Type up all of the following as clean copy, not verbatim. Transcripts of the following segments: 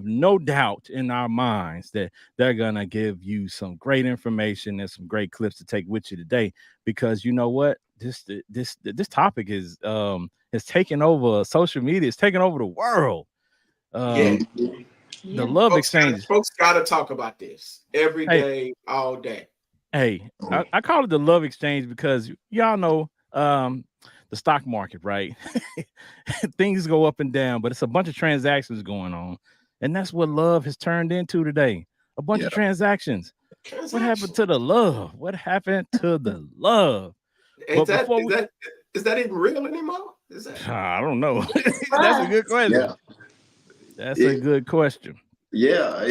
no doubt in our minds that they're gonna give you some great information and some great clips to take with you today. Because you know what, this topic is taking over social media. It's taking over the world. Yeah, Um, the Yeah. love exchange. folks got to talk about this every Hey, day, all day. hey, I call it the love exchange because y'all know the stock market, right? Things go up and down, but it's a bunch of transactions going on. And that's what love has turned into today. A bunch Yeah. of transactions. What happened Transaction. to the love? What happened to the love? Is But that before is we that is that even real anymore? Is that I don't know. That's a But good question. Yeah. That's a It, good question. yeah.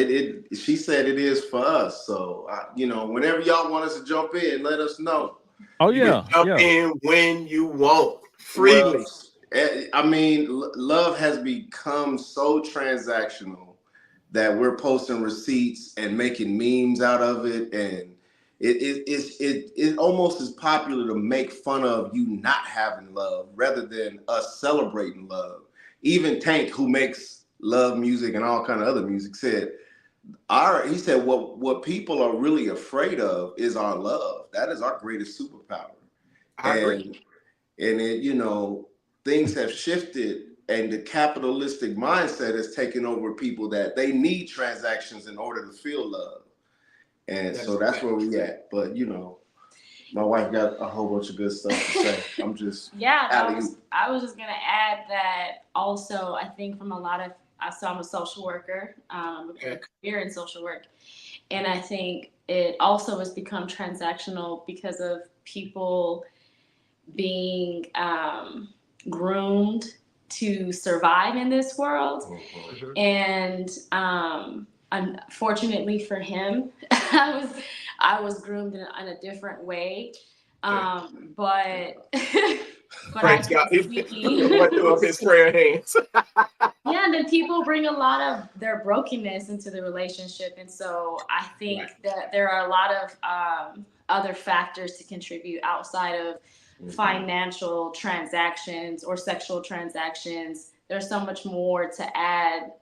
She said it is for us. So, whenever y'all want us to jump in, let us know. Oh you can yeah, jump yeah. in when you want Well, freely? love has become so transactional that we're posting receipts and making memes out of it, and it almost is popular to make fun of you not having love rather than us celebrating love. Even Tank, who makes love music and all kind of other music, said he said what people are really afraid of is our love. That is our greatest superpower. I agree. And things have shifted, and the capitalistic mindset has taken over people that they need transactions in order to feel love. And That is so a that's fact. where we at. But my wife got a whole bunch of good stuff to say. I'm just yeah, alley. I was just gonna add that also. I think from a lot of so I'm a social worker, with a Okay. career in social work, and I think it also has become transactional because of people being groomed to survive in this world. Mhm. And unfortunately for him, I was groomed in a different way. Okay. But but I Praise can God. He see, went through up his prayer hands. yeah, and then people bring a lot of their brokenness into the relationship, and so I Right. think that there are a lot of other factors to contribute outside of financial transactions or sexual transactions. There's so much more to add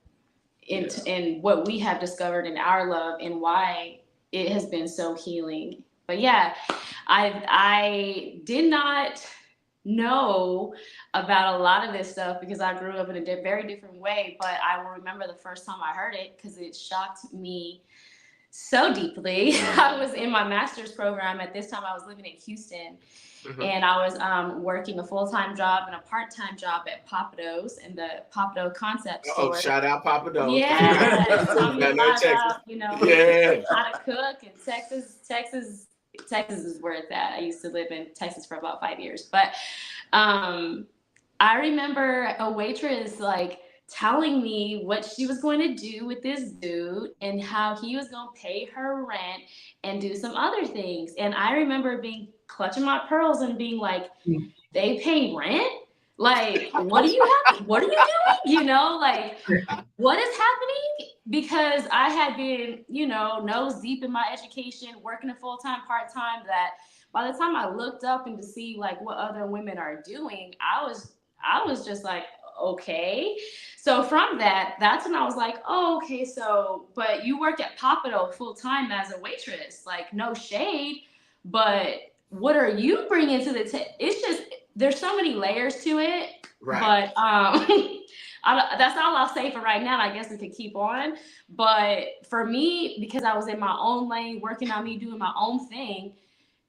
in what we have discovered in our love and why it has been so healing. But yeah, I did not know about a lot of this stuff because I grew up in a very different way. But I will remember the first time I heard it because it shocked me so deeply. I was in my master's program at this time. I was living in Houston, Mhm. and I was working a full-time job and a part-time job at Pappadeaux's in the Pappadeaux concept Oh, store. shout out Papa Do's. That's right. Yeah, it taught me a Down there in lot Texas. about Yeah. how to cook. And Texas is where it's at. I used to live in Texas for about 5 years, but um, I remember a waitress like telling me what she was going to do with this dude and how he was going to pay her rent and do some other things. And I remember being clutching my pearls and being like, they pay rent? Like, what are you doing? Like what is happening? Because I had been, nose deep in my education, working a full time, part time, that by the time I looked up and to see like what other women are doing, I was just like, okay. So from that's when I was like, oh, okay. So, but you work at Papado full time as a waitress, like no shade, but what are you bringing to the table? It's just there's so many layers to it, Right. but that's all I'll say for right now. I guess we could keep on. But for me, because I was in my own lane, working on me, doing my own thing,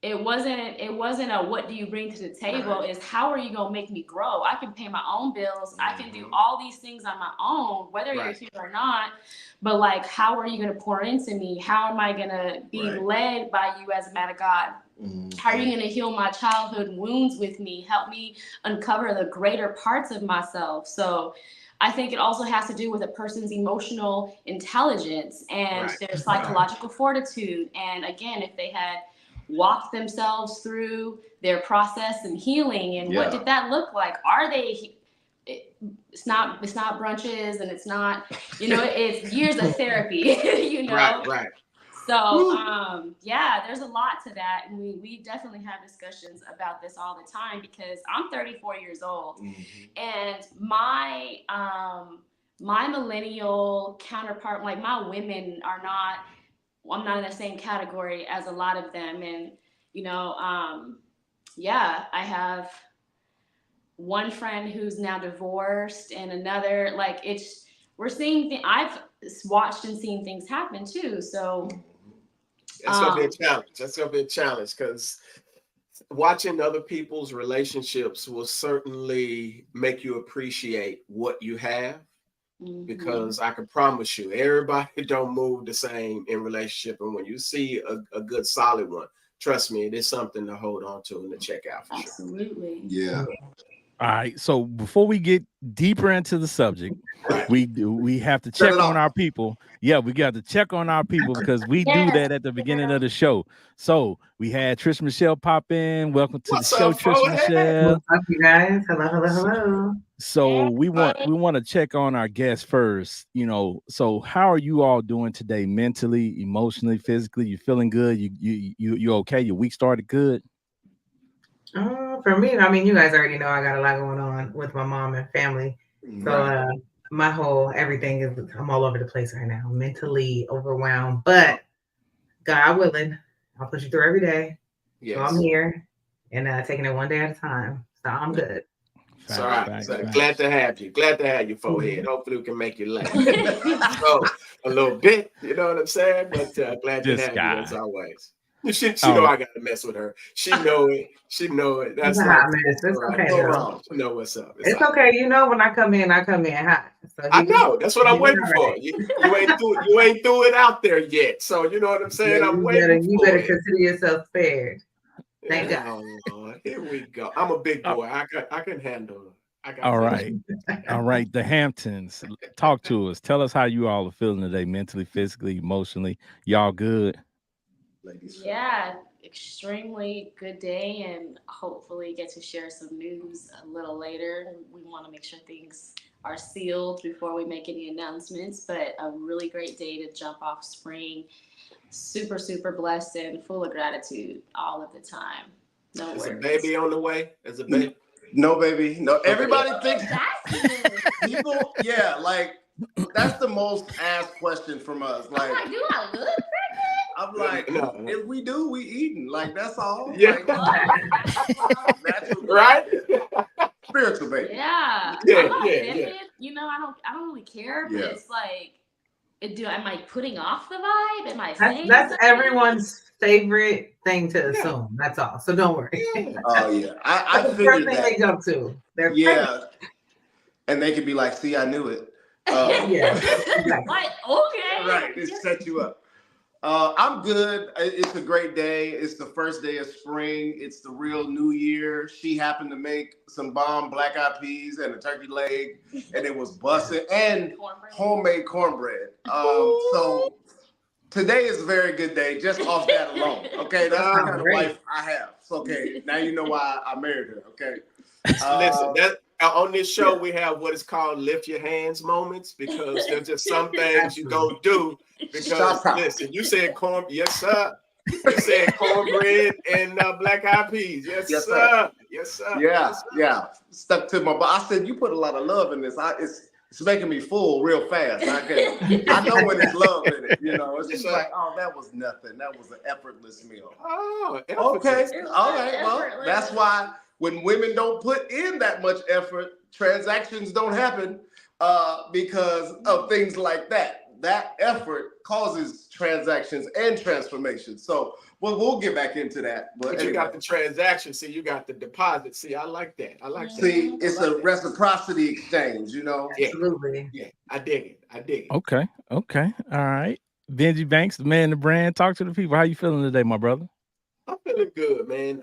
it wasn't a what do you bring to the table. Right. Is how are you gonna make me grow? I can pay my own bills. I can do Mhm. all these things on my own, whether you're Right. here or not. But like, how are you gonna pour into me? How am I gonna be Right. led by you as a man of God? How are you going to heal my childhood wounds with me? Help me uncover the greater parts of myself. So I think it also has to do with a person's emotional intelligence and Right. their Right. psychological fortitude. And again, if they had walked themselves through their process and healing, and what Yeah. did that look like? Are they? It's not brunches, and it's not, it's years of therapy. you Right. know Right. so, Woo. yeah, there's a lot to that, and we definitely have discussions about this all the time because I'm 34 years old, and my millennial counterpart, like my women are not, I'm not in the same category as a lot of them. And, you know, yeah, I have one friend who's now divorced and another, like we're seeing, I've watched and seen things happen too. So that's gonna be a challenge. That's gonna be a challenge because watching other people's relationships will certainly make you appreciate what you have. Because I can promise you, everybody don't move the same in relationship. And when you see a good solid one, trust me, it is something to hold on to and to check out for absolutely. sure. Yeah. All right. So before we get deeper into the subject, we have to check on our people. Yeah, we got to check on our people because we do that at the beginning of the show. So we had Trish Michelle pop in. Welcome to the show, Trish Michelle. What's up, you guys? Hello. So we want to check on our guests first. You know, so how are you all doing today, mentally, emotionally, physically? You feeling good? You okay? Your week started good? For me, I mean, you guys already know I got a lot going on with my mom and family. So my whole everything is, I'm all over the place right now, mentally overwhelmed. But God willing, I'll push you through every day. Yes. So I'm here and taking it one day at a time. So I'm good. Facts. Glad to have you. Glad to have you, forehead. Hopefully we can make you laugh. So, a little bit, you know what I'm saying? But glad to have you as always. She know I gotta mess with her. She know it. That's hot mess. It's okay. She know what's up. It's okay. You know when I come in hot. So I know. That's what I'm waiting for. You ain't threw it out there yet. So you know what I'm saying? Yeah, I'm waiting. You better consider yourself spared. Thank God. Here we go. I'm a big boy. I can handle it. All right. All right. The Hamptons. Talk to us. Tell us how you all are feeling today, mentally, physically, emotionally. Y'all good? Yeah, extremely good day, and hopefully get to share some news a little later. We want to make sure things are sealed before we make any announcements, but a really great day to jump off spring. Super, super blessed and full of gratitude all of the time. No worries. Is a baby on the way? Is a baby? No, baby. No. Everybody thinks people, yeah, like that's the most asked question from us. Like, do I look pregnant? I'm like, if we do, we eating. Like, that's all. Yeah. Like, right? Spiritual baby. Yeah. Yeah. You know, I don't really care, but it's like, am I putting off the vibe? Am I saying that's everyone's favorite thing to assume. That's all. So don't worry. Oh yeah. I figured that. They jump to. They're pregnant. And they could be like, see, I knew it. Yeah. Like, okay. Right. It set you up. I'm good. It's a great day. It's the first day of spring. It's the real new year. She happened to make some bomb black eyed peas and a turkey leg, and it was busted, and homemade cornbread. So today is a very good day just off that alone. Okay, that's the kind of life I have. So, okay, now you know why I married her. Okay. Listen, on this show, we have what is called lift your hands moments because there's just some things you don't do because, listen, you said corn, yes, sir. You said cornbread and black eyed peas. Yes, sir. Yes, sir. Yeah. Stuck to my, but I said, you put a lot of love in this. It's making me full real fast. I know when it's love in it, you know. It's just like, oh, that was nothing. That was an effortless meal. Oh, okay. All right. Well, that's why when women don't put in that much effort, transactions don't happen because of things like that. That effort causes transactions and transformations. So we'll get back into that. But anyway. You got the transaction. See, you got the deposit. See, I like that. See, it's a reciprocity exchange, you know? Yeah. Absolutely. Yeah, I dig it. Okay. All right. Benji Banks, the man, the brand. Talk to the people. How you feeling today, my brother? I'm feeling good, man.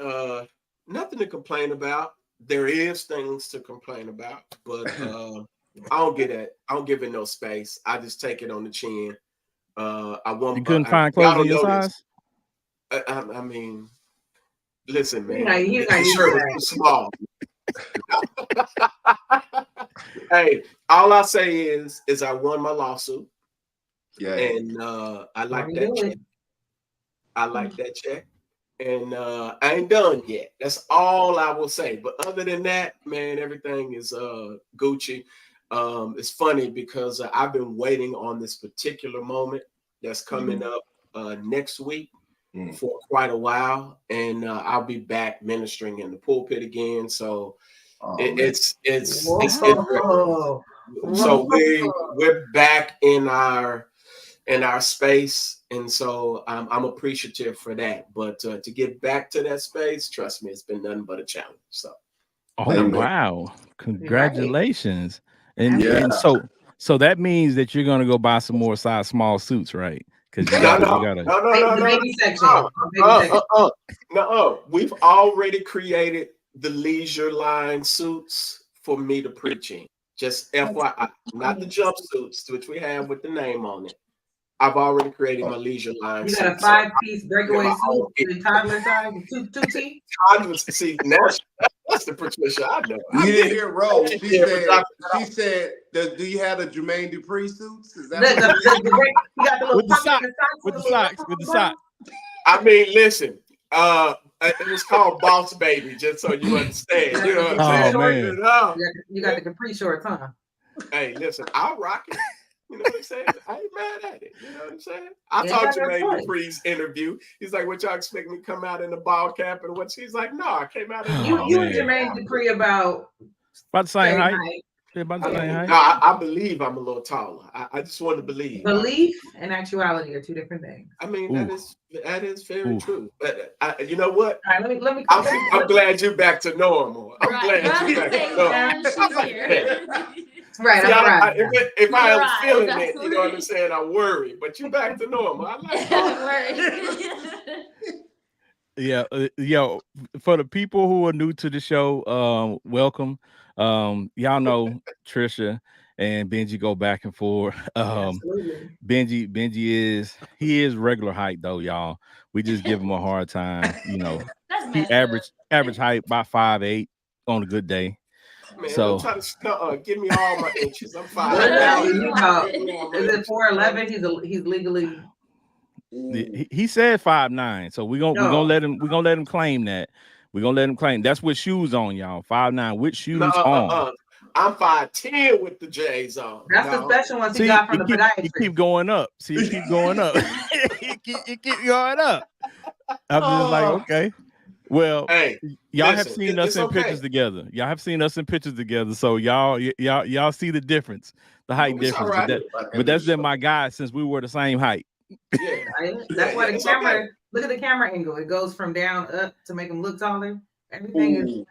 Nothing to complain about. There is things to complain about, but I don't get it. I don't give it no space. I just take it on the chin. You couldn't find clothes in your size? I mean, listen, man. The shirt is too small. Hey, all I say is I won my lawsuit. Yeah. And I like that check. I like that check. And I ain't done yet. That's all I will say. But other than that, man, everything is Gucci. It's funny because I've been waiting on this particular moment that's coming up next week for quite a while, and I'll be back ministering in the pulpit again. So it's Whoa. so we're back in our space, and so I'm appreciative for that. But to get back to that space, trust me, it's been nothing but a challenge. So, wow, congratulations! Right. And so that means that you're gonna go buy some more size small suits, right? Because you gotta the baby section. No, we've already created the leisure line suits for me to preach in. Just FYI, not the jumpsuits, which we have with the name on it. I've already created my leisure line. You got a 5-piece breakaway suit in toddler size, 2T? Toddlers, see, now that's the Patricia I know. You didn't hear Rose. She said, do you have the Jermaine Dupri suits? Is that You got the little with the socks. I mean, listen, it was called Boss Baby, just so you understand. You know what I'm saying? Man. You got the capri shorts, huh? Hey, listen, I'll rock it. You know what I'm saying? I ain't mad at it. You know what I'm saying? I talked to Jermaine Dupri's interview. He's like, "What y'all expect me to come out in a ball cap?" And what she's like, "No, I came out in." You and Jermaine Dupri about the same height. About the same height. No, I believe I'm a little taller. I just want to believe. Belief and actuality are two different things. I mean, that is very true. But you know what? All right, let me. I'm glad you're back to normal. I'm glad you're back to normal. Right. See, right. If I was feeling it, you know what I'm saying? I worry, but you back to normal. I like Yeah, for the people who are new to the show, welcome. Y'all know Trisha and Benji go back and forth. Benji is regular height though, y'all. We just give him a hard time. You know, he average height about 5'8" on a good day. Man, so try to give me all my inches. I'm 5'9". Is it 4'11"? He's legally. He said 5'9", so we're gonna let him claim that. We're gonna let him claim that's with shoes on, y'all. 5'9" with shoes on. I'm 5'10" with the J's on. That's the special ones he got from the podiatrist. He keep going up. See, he keep going up. he keep going up. I'm just like, okay. Well, hey, y'all have seen us in pictures together. Y'all have seen us in pictures together, so y'all see the difference, the height difference. Right. But that's been my guy since we were the same height. Yeah, that's why the camera. Look at the camera angle. It goes from down up to make him look taller. Everything is.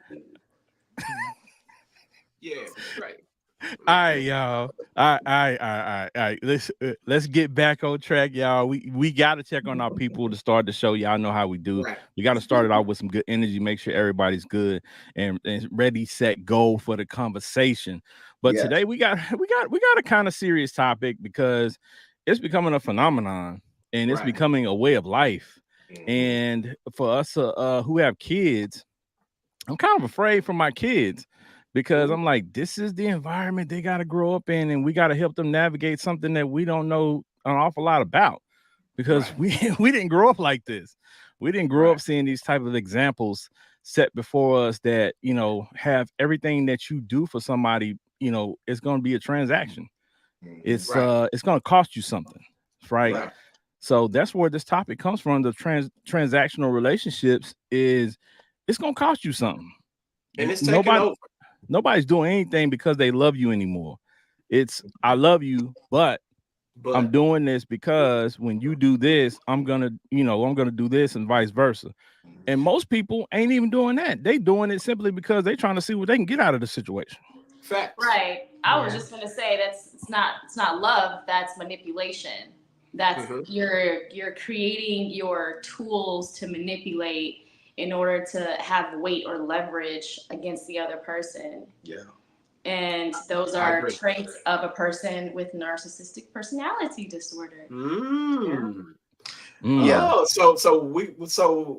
Yeah, right. All right, y'all. All right. Let's get back on track, y'all. We got to check on our people to start the show. Y'all know how we do. Right. We got to start it out with some good energy. Make sure everybody's good and ready, set, go for the conversation. But today we got a kind of serious topic because it's becoming a phenomenon and it's becoming a way of life. And for us who have kids, I'm kind of afraid for my kids. Because I'm like, this is the environment they got to grow up in, and we got to help them navigate something that we don't know an awful lot about. Because we didn't grow up like this. We didn't grow up seeing these type of examples set before us that, you know, have everything that you do for somebody, you know, it's going to be a transaction. It's going to cost you something, right? So that's where this topic comes from. The transactional relationships is it's going to cost you something. And it's taking over. Nobody's doing anything because they love you anymore. It's I love you, but I'm doing this because when you do this, I'm gonna do this and vice versa. And most people ain't even doing that. They doing it simply because they trying to see what they can get out of the situation. Facts. Right. I was just gonna say it's not love, that's manipulation. That's you're creating your tools to manipulate in order to have weight or leverage against the other person. Yeah. And those are traits of a person with narcissistic personality disorder. Yeah. Oh, so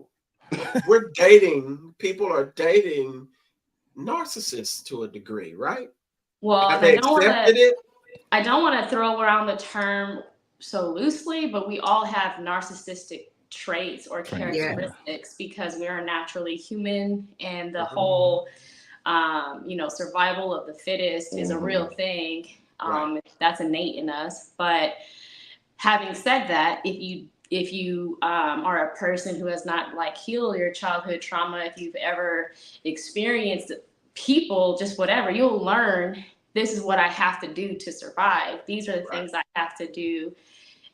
we're dating, people are dating narcissists to a degree, right? Well, have they accepted it? I don't want to throw around the term so loosely, but we all have narcissistic traits or characteristics because we are naturally human, and the whole Survival of the fittest is a real thing. That's innate in us. But having said that, if you are a person who has not like healed your childhood trauma, if you've ever experienced people, just whatever, you'll learn this is what I have to do to survive. These are the things I have to do.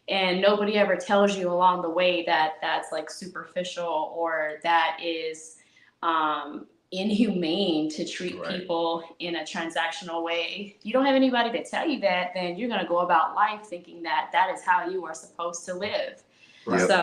And nobody ever tells you along the way that that's like superficial or that is inhumane to treat people in a transactional way. If you don't have anybody to tell you that, then you're going to go about life thinking that that is how you are supposed to live. So,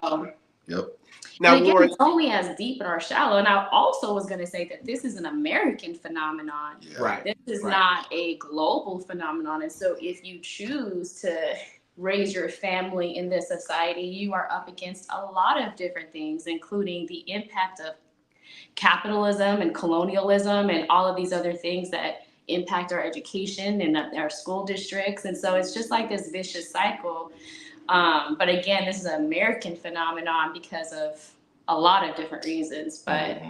now, again, Warren, it's only as deep or shallow. And I also was going to say that this is an American phenomenon. This is not a global phenomenon. And so if you choose to raise your family in this society, you are up against a lot of different things, including the impact of capitalism and colonialism and all of these other things that impact our education and our school districts. And so it's just like this vicious cycle. But again, this is an American phenomenon because of a lot of different reasons. But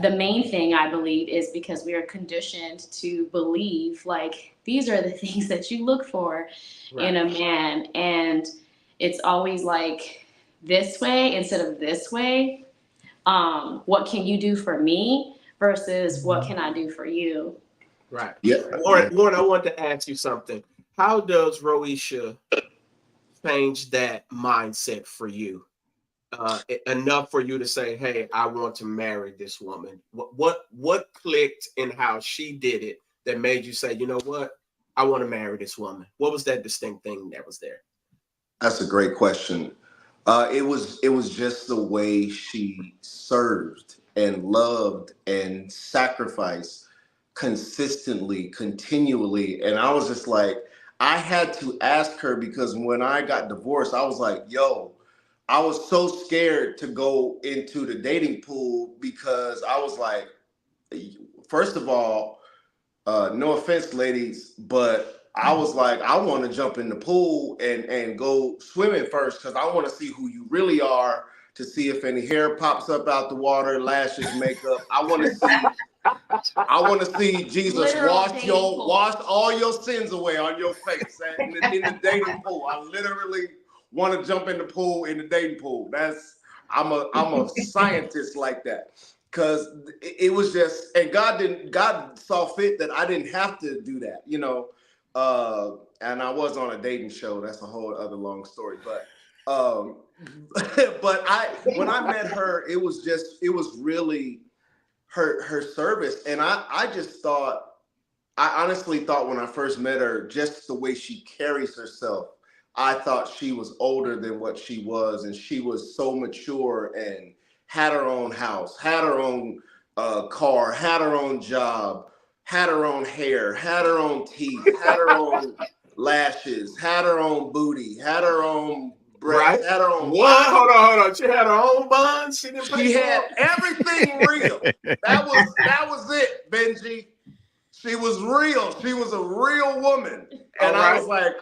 the main thing I believe is because we are conditioned to believe like these are the things that you look for in a man. And it's always like this way instead of this way. What can you do for me versus what can I do for you? Warren, I want to ask you something. How does Roisha change that mindset for you? Enough for you to say, hey, I want to marry this woman. What clicked in how she did it that made you say, you know what, I want to marry this woman? What was that distinct thing that was there? That's a great question. It was just the way she served and loved and sacrificed consistently, continually. And I was just like, I had to ask her, because when I got divorced, I was like, yo, I was so scared to go into the dating pool because I was like, first of all, no offense, ladies, but I was like, I want to jump in the pool and go swimming first because I want to see who you really are, to see if any hair pops up out the water, lashes, makeup. I want to see Jesus wash all your sins away on your face in the dating pool. I literally want to jump in the pool, in the dating pool. I'm a scientist like that. Because it was just, and God saw fit that I didn't have to do that, you know. And I was on a dating show. That's a whole other long story. But when I met her, it was really her service. And I honestly thought when I first met her, just the way she carries herself, I thought she was older than what she was. And she was so mature and had her own house, had her own car, had her own job, had her own hair, had her own teeth, had her own lashes, had her own booty, had her own breasts, had her own. What? Hold on. She had her own buns. She had everything real. That was it, Benji. She was real. She was a real woman. And I was like,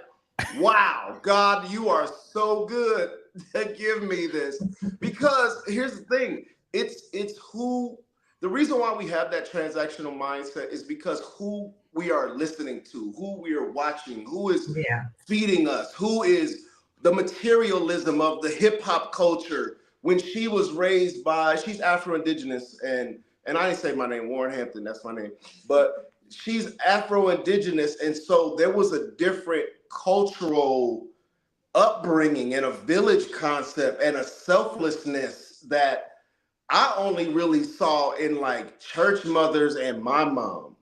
wow, God, you are so good to give me this. Because here's the thing, it's who, the reason why we have that transactional mindset is because who we are listening to, who we are watching, who is feeding us, who is the materialism of the hip hop culture. When she was raised by, she's Afro-Indigenous, and I didn't say my name, Warren Hampton, that's my name, but she's Afro-Indigenous, and so there was a different cultural upbringing and a village concept and a selflessness that I only really saw in like church mothers and my mom.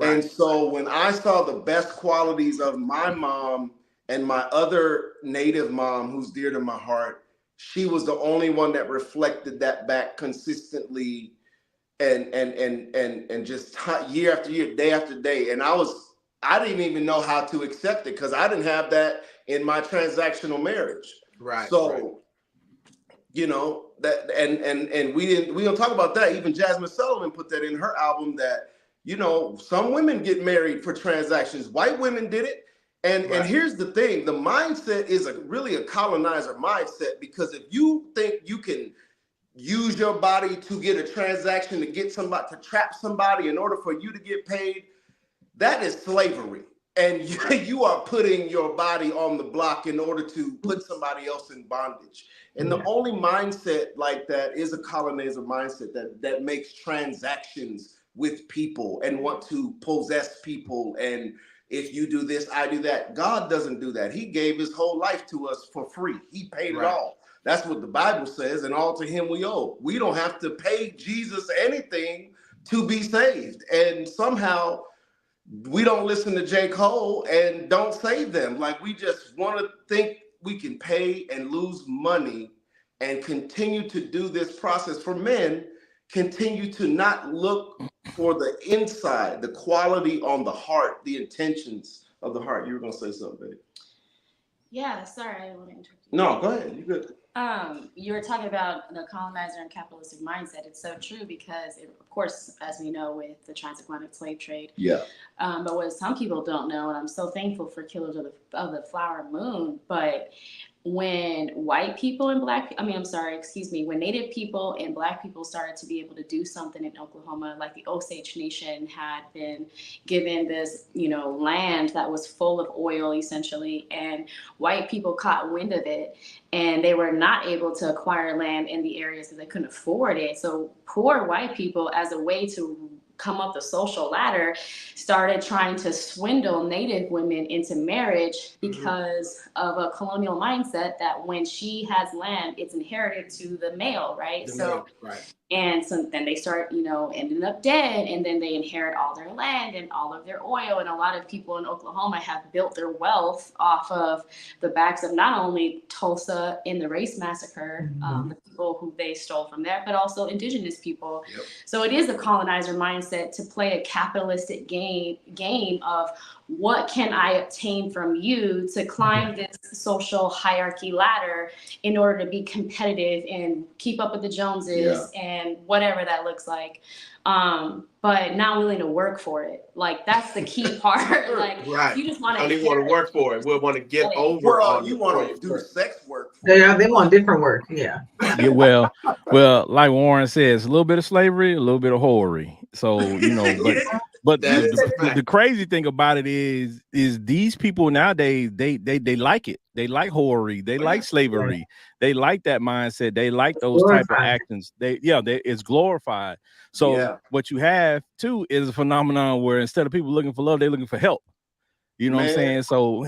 And so when I saw the best qualities of my mom and my other Native mom, who's dear to my heart, she was the only one that reflected that back consistently and just year after year, day after day. And I didn't even know how to accept it because I didn't have that in my transactional marriage. So, you know, that and we don't talk about that. Even Jasmine Sullivan put that in her album that, you know, some women get married for transactions. White women did it. And here's the thing, the mindset is really a colonizer mindset, because if you think you can use your body to get a transaction, to get somebody, to trap somebody in order for you to get paid, that is slavery. And you are putting your body on the block in order to put somebody else in bondage. And the only mindset like that is a colonizer mindset that makes transactions with people and want to possess people. And if you do this, I do that. God doesn't do that. He gave his whole life to us for free. He paid it all. That's what the Bible says, and all to him we owe. We don't have to pay Jesus anything to be saved. And somehow we don't listen to J. Cole and don't save them. Like, we just want to think we can pay and lose money and continue to do this process. For men, continue to not look for the inside, the quality on the heart, the intentions of the heart. You were going to say something, babe. Yeah, sorry, I didn't want to interrupt you. No, go ahead. You're good. You were talking about the colonizer and capitalistic mindset. It's so true because, of course, as we know, with the transatlantic slave trade. Yeah. But what some people don't know, and I'm so thankful for Killers of the Flower Moon, but when white people and when Native people and Black people started to be able to do something in Oklahoma, like the Osage Nation had been given this, land that was full of oil essentially, and white people caught wind of it, and they were not able to acquire land in the areas because they couldn't afford it. So poor white people, as a way to come up the social ladder, started trying to swindle Native women into marriage because of a colonial mindset that when she has land, it's inherited to the male, right? And so then they start, ending up dead, and then they inherit all their land and all of their oil. And a lot of people in Oklahoma have built their wealth off of the backs of not only Tulsa in the race massacre, the people who they stole from there, but also indigenous people. Yep. So it is a colonizer mindset to play a capitalistic game of what can I obtain from you to climb this social hierarchy ladder in order to be competitive and keep up with the Joneses and whatever that looks like. But not willing to work for it. Like, that's the key part. Like, you just want to. Don't even want to work for it. We want to get over. You want to do sex work. They want different work. Yeah. Yeah. Well, like Warren says, a little bit of slavery, a little bit of whorery. So but the crazy thing about it is these people nowadays they like it. They like whorery. They like slavery. They like that mindset. They like those type of actions. It's glorified. So what you have too is a phenomenon where instead of people looking for love, they're looking for help. You know what I'm saying? So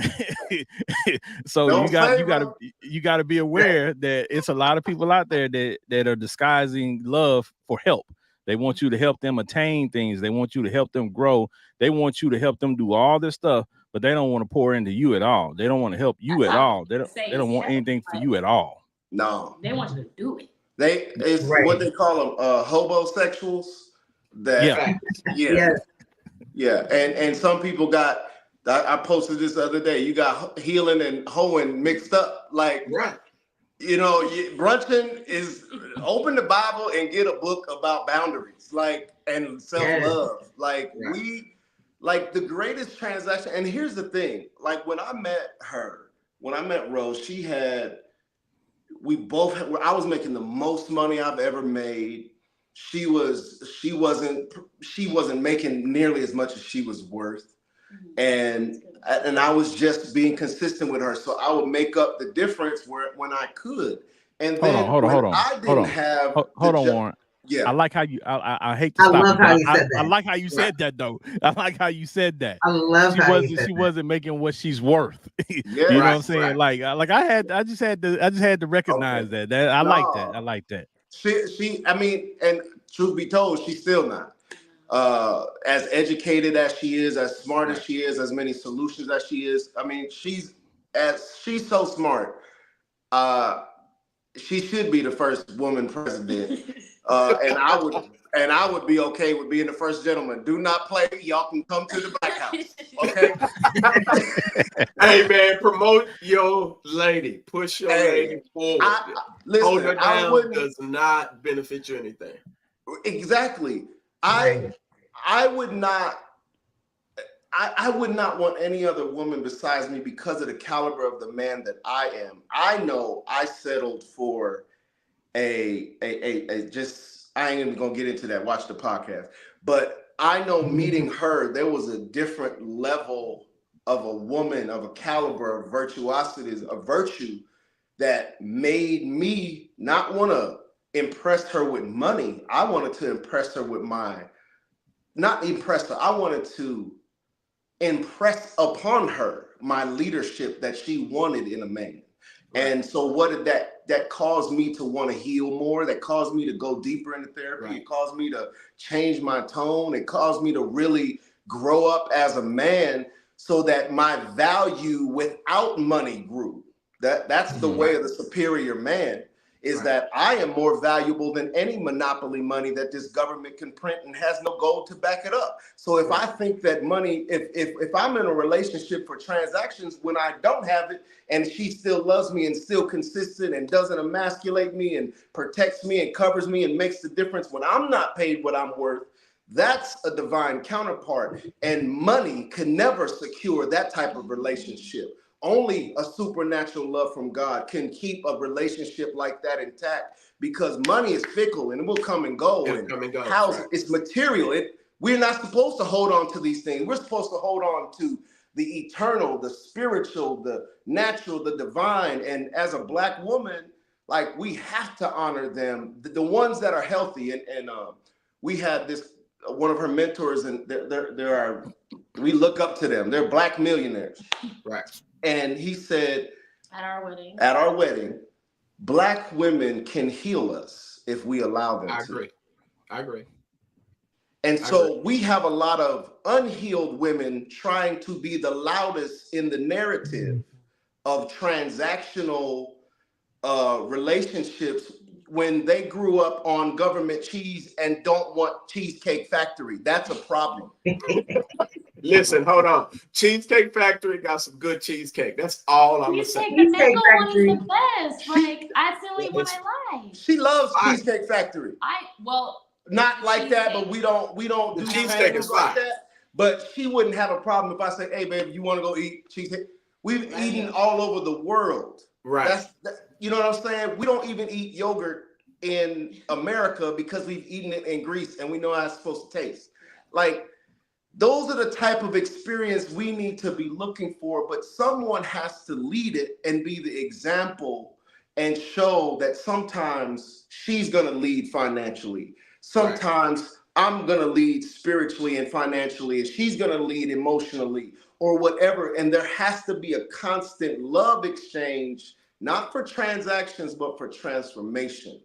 you gotta be aware that it's a lot of people out there that are disguising love for help. They want you to help them attain things. They want you to help them grow. They want you to help them do all this stuff, but they don't want to pour into you at all. They don't want to help you at all. They don't want anything for you at all. No. They want you to do it. It's what they call them, hobosexuals. And some people got. I posted this the other day. You got healing and hoeing mixed up. Like, brunching is open the Bible and get a book about boundaries, and self-love. The greatest transaction. And here's the thing: like, when I met Rose, I was making the most money I've ever made. She wasn't making nearly as much as she was worth. And I was just being consistent with her, so I would make up the difference when I could. And then hold on, Warren. Yeah, I like how you. I hate to stop. I love how you said that. I like how you said that, though. I like how you said that. I love how you said that. She wasn't making what she's worth. You know what I'm saying? Right. I just had to recognize that. I like that. She. I mean, and truth be told, she's still not. As educated as she is, as smart as she is, as many solutions as she is. I mean, she's so smart. She should be the first woman president. And I would be okay with being the first gentleman. Do not play. Y'all can come to the Black House. Okay. Hey man, promote your lady. Push your lady forward. Hold her down does not benefit you anything. Exactly. I would not want any other woman besides me because of the caliber of the man that I am. I know I settled for just, I ain't even gonna get into that. Watch the podcast. But I know meeting her, there was a different level of a woman, of a caliber of virtuosity, of virtue that made me not want to impress her with money. I wanted to impress her with not impress her. I wanted to impress upon her my leadership that she wanted in a man. Right. And so what did that caused me to want to heal more? That caused me to go deeper into therapy. Right. It caused me to change my tone. It caused me to really grow up as a man so that my value without money grew. That's the way of the superior man, is that I am more valuable than any monopoly money that this government can print and has no gold to back it up. So if I think that money, if I'm in a relationship for transactions when I don't have it and she still loves me and still consistent and doesn't emasculate me and protects me and covers me and makes the difference when I'm not paid what I'm worth, that's a divine counterpart. And money can never secure that type of relationship. Only a supernatural love from God can keep a relationship like that intact, because money is fickle and it will come and go. It's material. We're not supposed to hold on to these things. We're supposed to hold on to the eternal, the spiritual, the natural, the divine. And as a Black woman, like, we have to honor them, the ones that are healthy. And we had this, one of her mentors, and we look up to them. They're Black millionaires. Right. And he said, at our wedding, Black women can heal us if we allow them to. I agree. And so we have a lot of unhealed women trying to be the loudest in the narrative of transactional relationships when they grew up on government cheese and don't want Cheesecake Factory. That's a problem. Listen, hold on. Cheesecake Factory got some good cheesecake. That's all I'm gonna say. Cheesecake Factory is the best. Like, I still eat what I like. She loves Cheesecake Factory. Not like that, but we don't do cheesecake is like that. But she wouldn't have a problem if I say, "Hey, baby, you want to go eat cheesecake?" We've eaten all over the world. Right. You know what I'm saying? We don't even eat yogurt in America because we've eaten it in Greece and we know how it's supposed to taste. Like, those are the type of experience we need to be looking for, but someone has to lead it and be the example and show that sometimes she's going to lead financially. Sometimes I'm going to lead spiritually and financially, and she's going to lead emotionally or whatever. And there has to be a constant love exchange, not for transactions, but for transformation.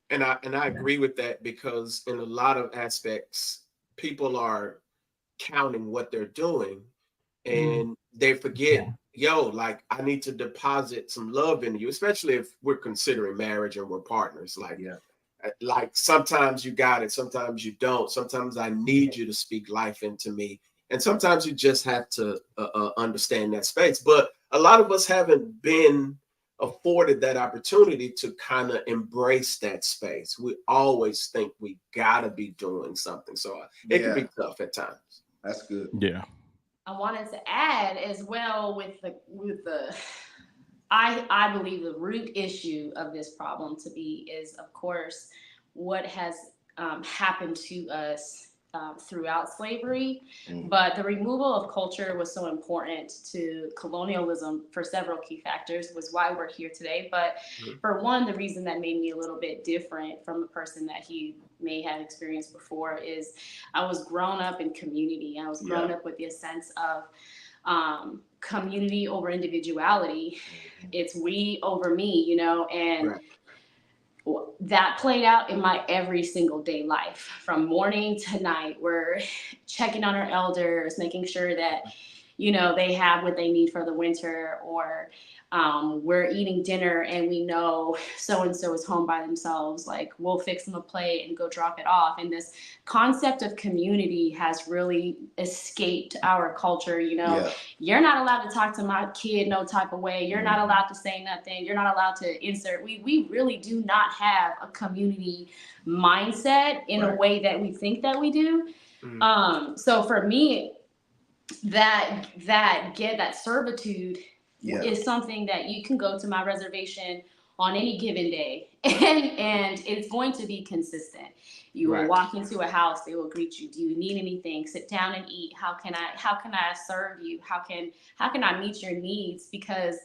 And I agree with that, because in a lot of aspects, people are counting what they're doing and they forget, like, I need to deposit some love into you, especially if we're considering marriage and we're partners. Like sometimes you got it, sometimes you don't. Sometimes I need you to speak life into me, and sometimes you just have to understand that space. But a lot of us haven't been afforded that opportunity to kind of embrace that space. We always think we gotta be doing something, so it can be tough at times. That's good. Yeah. I wanted to add as well with the I believe the root issue of this problem is, of course, what has happened to us throughout slavery. But the removal of culture was so important to colonialism for several key factors, was why we're here today. But for one, the reason that made me a little bit different from the person that he may have experienced before is I was grown up in community. I was grown up with the sense of community over individuality. It's we over me, and that played out in my every single day life, from morning to night. We're checking on our elders, making sure that, they have what they need for the winter, or we're eating dinner and we know so-and-so is home by themselves. Like, we'll fix them a plate and go drop it off. And this concept of community has really escaped our culture. You're not allowed to talk to my kid no type of way. You're not allowed to say nothing. You're not allowed to insert. We really do not have a community mindset in a way that we think that we do. So for me, that servitude is something that you can go to my reservation on any given day, and it's going to be consistent. You will walk into a house, they will greet you. Do you need anything? Sit down and eat. How can I serve you? How can I meet your needs? Because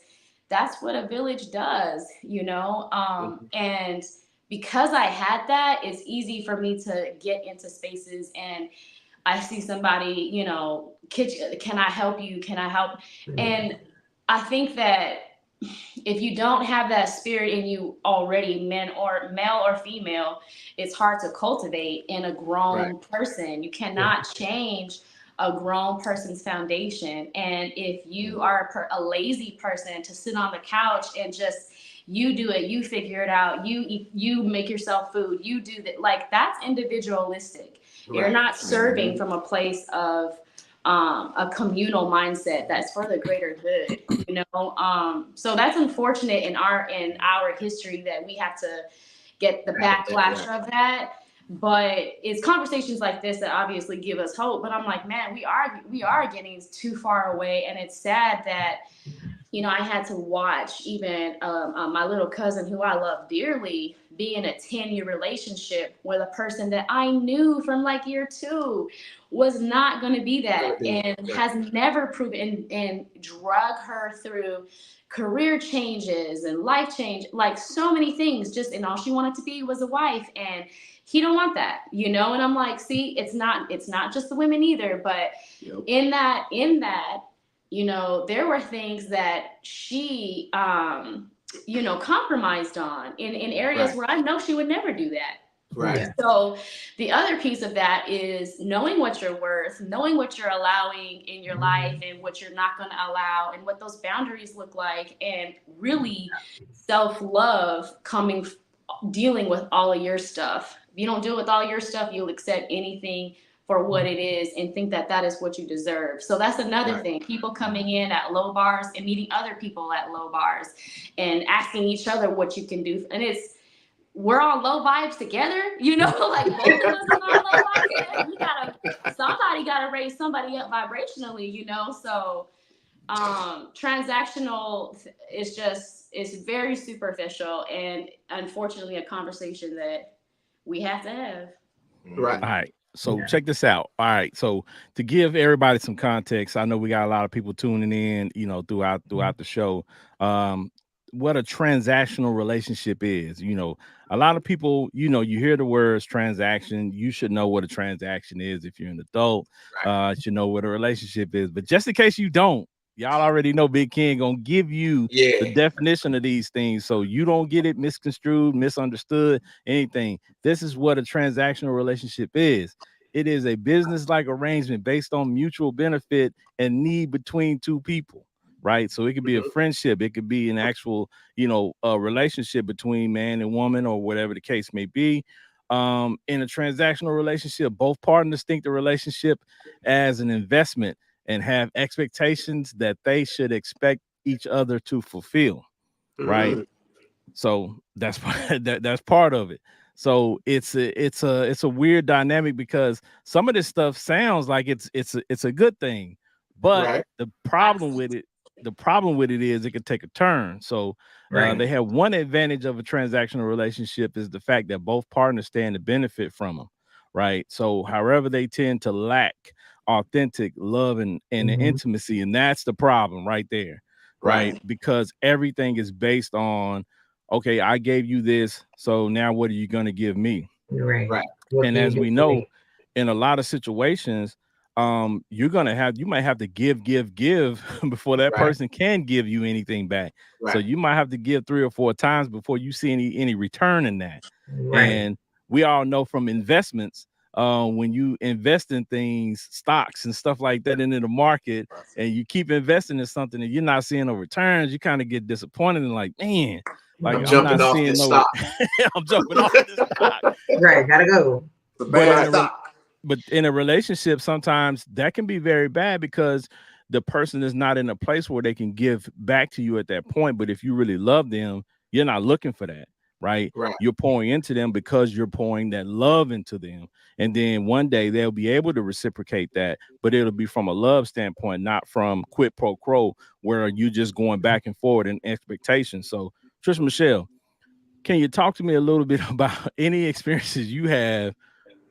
that's what a village does, you know? And because I had that, it's easy for me to get into spaces and I see somebody, you know, can I help you? Can I help? And I think that if you don't have that spirit in you already, male or female, it's hard to cultivate in a grown person. You cannot change a grown person's foundation. And if you are a lazy person to sit on the couch and just you do it, you figure it out, you make yourself food, you do that, like that's individualistic. You're not serving from a place of a communal mindset that's for the greater good, you know. So that's unfortunate in our history that we have to get the backlash of that. But it's conversations like this that obviously give us hope. But I'm like, man, we are getting too far away, and it's sad that, you know, I had to watch even my little cousin, who I love dearly, be in a 10-year relationship with a person that I knew from like year 2 was not going to be that, and has never proven, and drug her through career changes and life change, like so many things, just, and all she wanted to be was a wife, and he don't want that, you know. And I'm like, see, it's not just the women either, but in that, you know, there were things that she, you know, compromised on in areas where I know she would never do that. Right. So the other piece of that is knowing what you're worth, knowing what you're allowing in your life and what you're not going to allow, and what those boundaries look like, and really self-love dealing with all of your stuff. If you don't deal with all your stuff, you'll accept anything for what it is and think that that is what you deserve. So that's another thing. People coming in at low bars and meeting other people at low bars and asking each other what you can do. And we're all low vibes together, you know, like both of us are all low vibes together. Somebody gotta raise somebody up vibrationally, you know. So transactional is very superficial, and unfortunately a conversation that we have to have. Right. All right. So check this out. All right. So to give everybody some context, I know we got a lot of people tuning in, you know, throughout the show. What a transactional relationship is, you know, a lot of people, you know, you hear the words transaction. You should know what a transaction is. If you're an adult, you should know what a relationship is. But just in case you don't, y'all already know Big Ken gonna give you the definition of these things, so you don't get it misconstrued, misunderstood, anything. This is what a transactional relationship is. It is a business-like arrangement based on mutual benefit and need between two people, right? So it could be a friendship, it could be an actual, you know, a relationship between man and woman, or whatever the case may be. In a transactional relationship, both partners think the relationship as an investment and have expectations that they should expect each other to fulfill, right? So that's that's part of it. So it's a weird dynamic, because some of this stuff sounds like it's a good thing, but the problem with it is it could take a turn. So they have one advantage of a transactional relationship is the fact that both partners stand to benefit from them, right? So however, they tend to lack authentic love and intimacy, and that's the problem right there, right? Because everything is based on, okay, I gave you this, so now what are you going to give me? Right. And as we know, in a lot of situations, you might have to give before that person can give you anything back. So you might have to give 3 or 4 times before you see any return in that. And we all know from investments, when you invest in things, stocks and stuff like that into the market, and you keep investing in something and you're not seeing no returns, you kind of get disappointed and like, man, like I'm jumping not off seeing this no stock. I'm jumping off this stock. Gotta go. But in a relationship, sometimes that can be very bad, because the person is not in a place where they can give back to you at that point. But if you really love them, you're not looking for that. Right. You're pouring into them because you're pouring that love into them. And then one day they'll be able to reciprocate that, but it'll be from a love standpoint, not from quid pro quo, where you just going back and forward in expectation. So Trisha Michelle, Can you talk to me a little bit about any experiences you have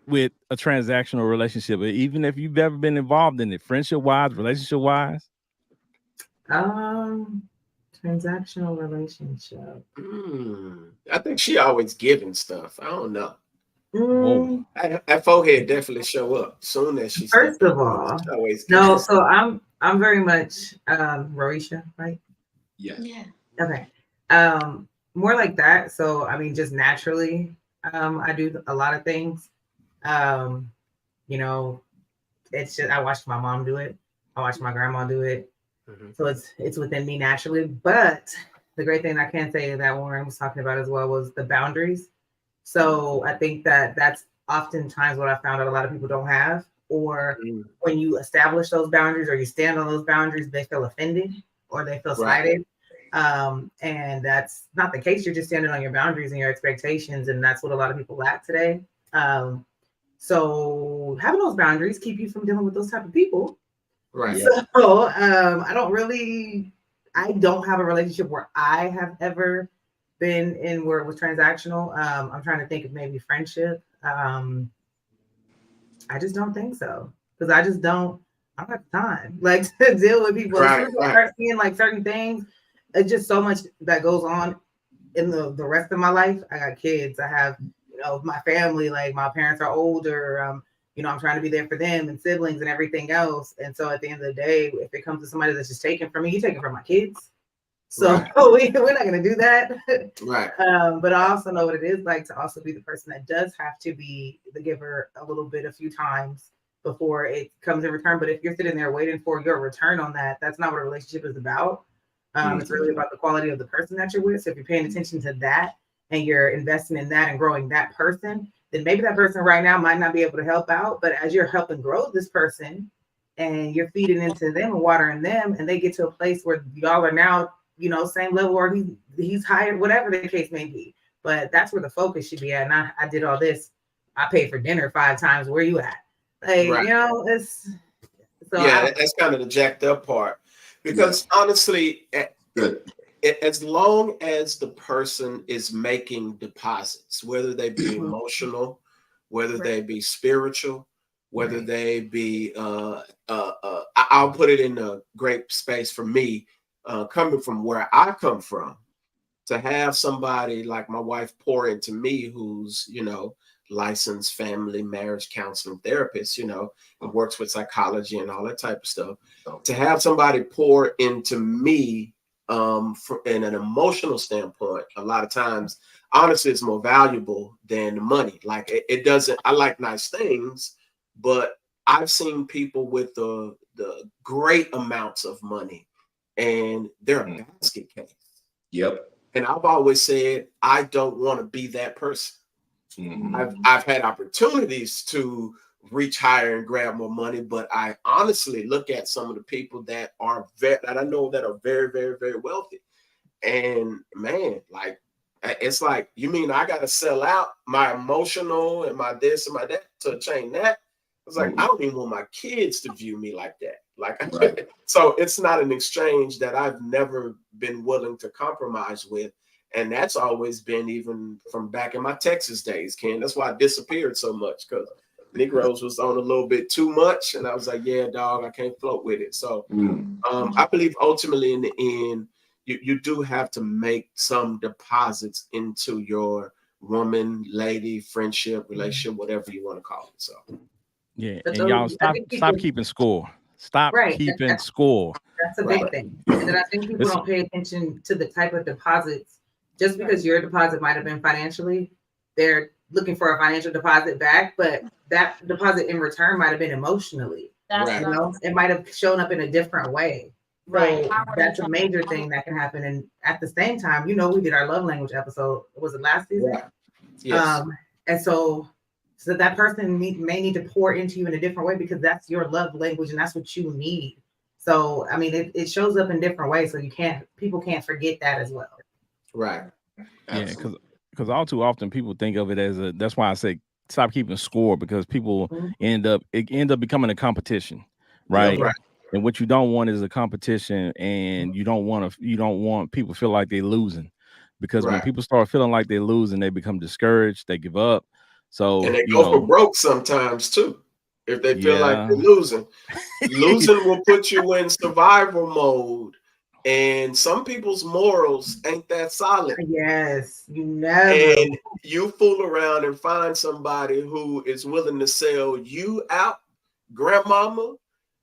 with a transactional relationship, even if you've ever been involved in it, friendship wise, relationship wise? Transactional relationship. I think she always giving stuff. I don't know. Whoa. That forehead definitely show up soon as she First of all, no. So I'm very much Roisha, right? Yeah. Okay. More like that. So I mean, just naturally, I do a lot of things. You know, it's just I watched my mom do it. I watched my grandma do it. So it's within me naturally. But the great thing I can say that Warren was talking about as well was the boundaries. So I think that that's oftentimes what I found out a lot of people don't have, or when you establish those boundaries or you stand on those boundaries, they feel offended or they feel slighted. And that's not the case. You're just standing on your boundaries and your expectations. And that's what a lot of people lack today. So having those boundaries keep you from dealing with those type of people. Right. So I don't have a relationship where I have ever been in where it was transactional. I'm trying to think of maybe friendship. I just don't think so, because I don't have time like to deal with people. Right. Start seeing like certain things. It's just so much that goes on in the rest of my life. I got kids. I have, my family, like my parents are older. I'm trying to be there for them and siblings and everything else. And so at the end of the day, if it comes to somebody that's just taken from me, you taking from my kids. So we're not going to do that. Right. But I also know what it is like to also be the person that does have to be the giver a little bit, a few times before it comes in return. But if you're sitting there waiting for your return on that, that's not what a relationship is about. It's really about the quality of the person that you're with. So if you're paying attention to that and you're investing in that and growing that person, then maybe that person right now might not be able to help out. But as you're helping grow this person and you're feeding into them and watering them, and they get to a place where y'all are now, same level, or he's hired, whatever the case may be. But that's where the focus should be at. And I did all this. I paid for dinner 5 times. Where you at? Like, it's so that's kind of the jacked up part. Because honestly, as long as the person is making deposits, whether they be emotional, whether they be spiritual, whether they be, I'll put it in a great space for me, coming from where I come from, to have somebody like my wife pour into me, who's, licensed family marriage counseling therapist, and works with psychology and all that type of stuff. To have somebody pour into me in an emotional standpoint, a lot of times, honestly, it's more valuable than the money. Like it doesn't, I like nice things, but I've seen people with the great amounts of money and they're a basket case. Yep. And I've always said, I don't want to be that person. I've had opportunities to reach higher and grab more money, but I honestly look at some of the people that I know that are very, very, very wealthy. And man, like, it's like, you mean I got to sell out my emotional and my this and my that to change that? It's like, I don't even want my kids to view me like that. Like, so it's not an exchange that I've never been willing to compromise with. And that's always been, even from back in my Texas days, Ken. That's why I disappeared so much, because Negroes was on a little bit too much. And I was like, yeah, dog, I can't float with it. So I believe ultimately in the end, you do have to make some deposits into your woman, lady, friendship, relationship, whatever you want to call it. So yeah, and y'all stop keeping score. Stop keeping score. That's a big thing. And then I think people don't pay attention to the type of deposits. Just because your deposit might have been financially, they're looking for a financial deposit back, but that deposit in return might have been emotionally. It might have shown up in a different way. So that's a major thing that can happen. And at the same time, we did our love language episode. Was it last season? Yes. And so that person may need to pour into you in a different way, because that's your love language and that's what you need. So, I mean, it shows up in different ways. So people can't forget that as well. Right. Yeah, because all too often people think of it as that's why I say stop keeping score, because people end up becoming a competition, right? And what you don't want is a competition, and you don't want people to feel like they're losing. because when Right. people start feeling like they lose and they become discouraged, they give up. So And they you go for know, broke sometimes too. If they feel like yeah, they're losing. Losing will put you in survival mode. And some people's morals ain't that solid. Yes, you never. And you fool around and find somebody who is willing to sell you out, grandmama,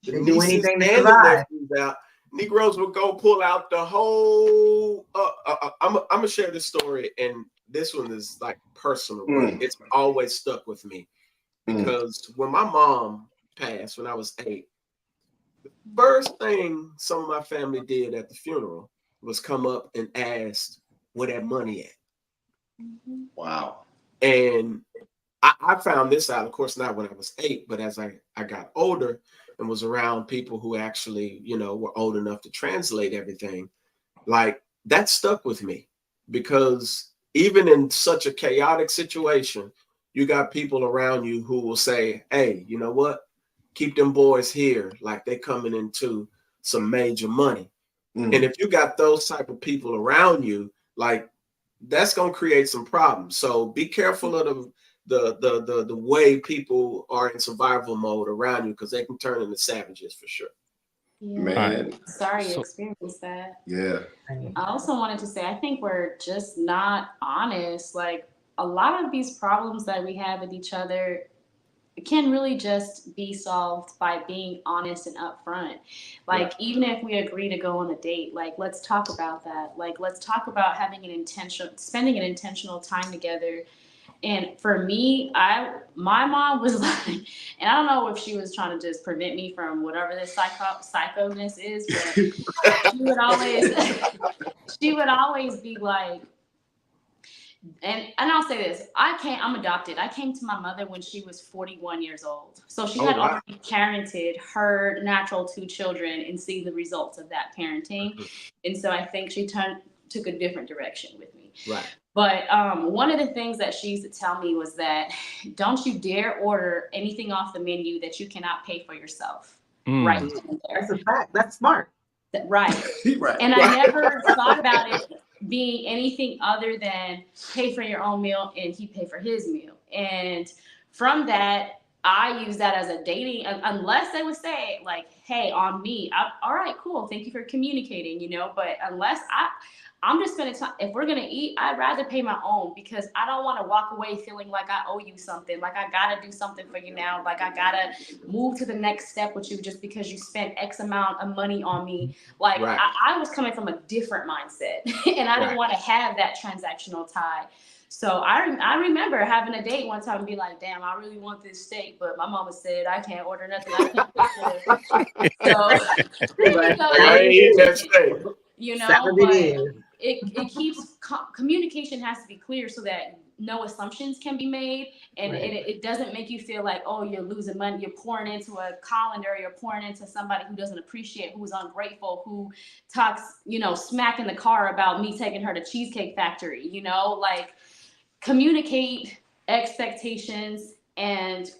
the They do nieces anything to and the survive. nephews out. Negroes will go pull out the whole. I'm gonna share this story, and this one is like personal, but it's always stuck with me because when my mom passed when I was 8, the first thing some of my family did at the funeral was come up and asked where that money at. Wow. And I found this out, of course, not when I was 8, but as I got older and was around people who actually, were old enough to translate everything, like that stuck with me because even in such a chaotic situation, you got people around you who will say, hey, you know what? Keep them boys here. Like they coming into some major money. And if you got those type of people around you, like that's going to create some problems. So be careful of the way people are in survival mode around you because they can turn into savages for sure. Yeah. Man. Sorry you experienced that. Yeah. I also wanted to say, I think we're just not honest. Like a lot of these problems that we have with each other can really just be solved by being honest and upfront. Like, even if we agree to go on a date, like, let's talk about that. Like, let's talk about spending an intentional time together. And for me, my mom was like, and I don't know if she was trying to just prevent me from whatever this psychoness is, but she would always be like, and I'll say this, I'm adopted. I came to my mother when she was 41 years old. So she had already parented her natural 2 children and seen the results of that parenting. And so I think she took a different direction with me. Right. But one of the things that she used to tell me was that don't you dare order anything off the menu that you cannot pay for yourself. Right then and there. That's a fact. That's smart. Right. Right. And I never thought about it being anything other than pay for your own meal and he pay for his meal. And from that, I use that as a dating, unless they would say like, hey, on me, all right, cool. Thank you for communicating, but unless I'm just spending time, if we're going to eat, I'd rather pay my own because I don't want to walk away feeling like I owe you something. Like I got to do something for you now. Like I got to move to the next step with you just because you spent X amount of money on me. Like I was coming from a different mindset and I didn't want to have that transactional tie. So I remember having a date one time and be like, damn, I really want this steak, but my mama said I can't order nothing. I can't I ain't eating that steak. But it keeps communication has to be clear so that no assumptions can be made, and it doesn't make you feel like, oh, you're losing money, you're pouring into a colander, you're pouring into somebody who doesn't appreciate, who's ungrateful, who talks, smack in the car about me taking her to Cheesecake Factory, like communicate expectations and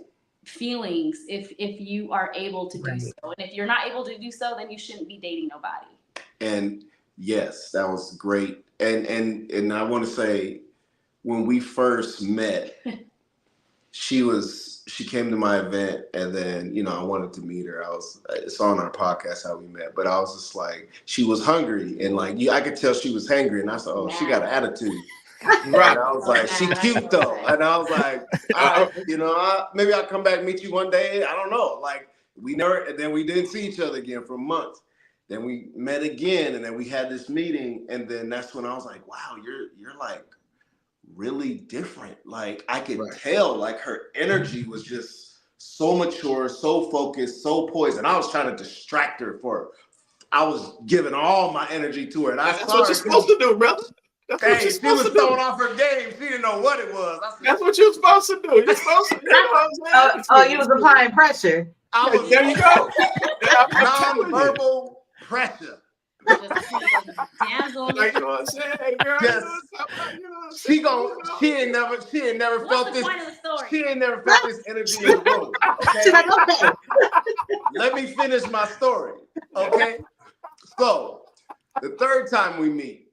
feelings if you are able to do so, and if you're not able to do so, then you shouldn't be dating nobody. And yes, that was great. And I want to say, when we first met, she came to my event, and then I wanted to meet her. It's on our podcast how we met, but I was just like, she was hungry, and like I could tell she was hangry, and I said, oh, she got an attitude. Right. And I was like, she cute though, and I was like, all right, maybe I'll come back and meet you one day. I don't know. Like and then we didn't see each other again for months. Then we met again, and then we had this meeting, and then that's when I was like, wow, you're like really different. Like I could tell, like her energy was just so mature, so focused, so poised, and I was trying to distract her I was giving all my energy to her, and that's what you're supposed to do, brother. That's what you're supposed to do. Throwing off her game. She didn't know what it was. That's what you're supposed to do. You're supposed to. You was applying pressure. There you go. Non-verbal pressure. Like, you know what I'm saying? Hey, girl, she ain't never felt this. She ain't never felt this energy in the room. Okay? Let me finish my story. Okay. So the third time we meet,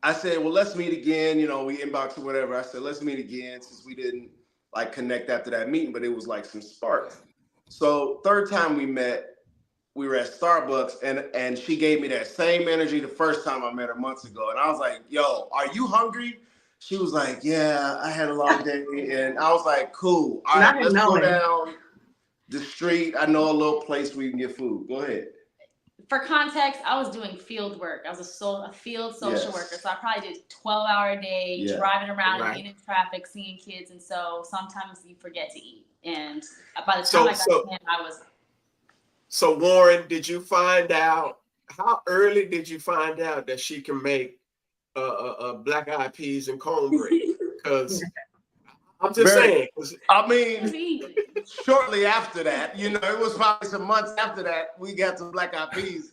I said, well, let's meet again. You know, we inbox or whatever. I said, let's meet again since we didn't like connect after that meeting, but it was like some sparks. So third time we met, we were at Starbucks and she gave me that same energy the first time I met her months ago. And I was like, yo, are you hungry? She was like, yeah, I had a long day. And I was like, cool. All right, let's go down the street. I know a little place where you can get food. Go ahead. For context, I was doing field work. I was a field social worker. So I probably did 12-hour day, driving around and being in traffic, seeing kids. And so sometimes you forget to eat. And by the time I got to him, I was. So Warren, did you find out, how early did you find out that she can make black eyed peas and cornbread? Because I'm just saying. I mean, shortly after that, you know, it was probably some months after that, we got some black eyed peas.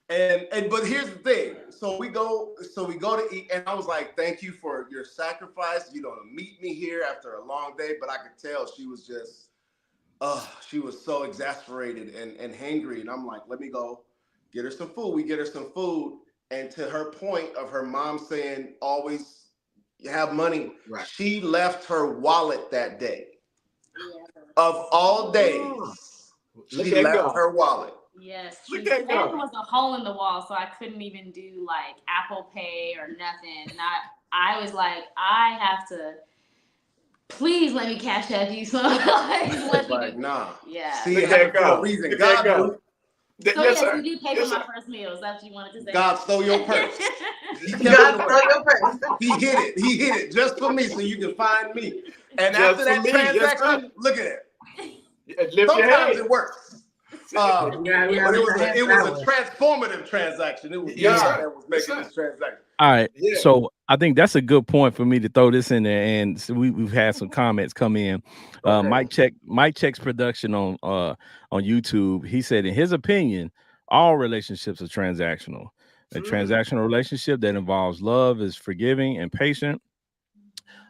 And but here's the thing. So we go to eat, and I was like, thank you for your sacrifice, you know, to meet me here after a long day. But I could tell she was just, she was so exasperated and hangry. And I'm like, let me go get her some food. We get her some food. And to her point of her mom saying, always have money, she left her wallet that day. Of all days, she left her wallet. Yes, there was a hole in the wall, so I couldn't even do like Apple Pay or nothing. And I was like, I have to, please let me cash app you. So like, nah. Yeah. See, it happened for a reason. God. So yes, you did pay for my first meal. Is that what you wanted to say? God stole your purse. God stole your purse. He hid it. He hid it just for me, so you can find me. And just after that transaction, look at it. Sometimes it works. But it was a transformative transaction. It was God that was making this transaction. All right. Yeah. So I think that's a good point for me to throw this in there. And so we've had some comments come in. Mike Check's production on YouTube. He said, in his opinion, all relationships are transactional. A transactional relationship that involves love is forgiving and patient.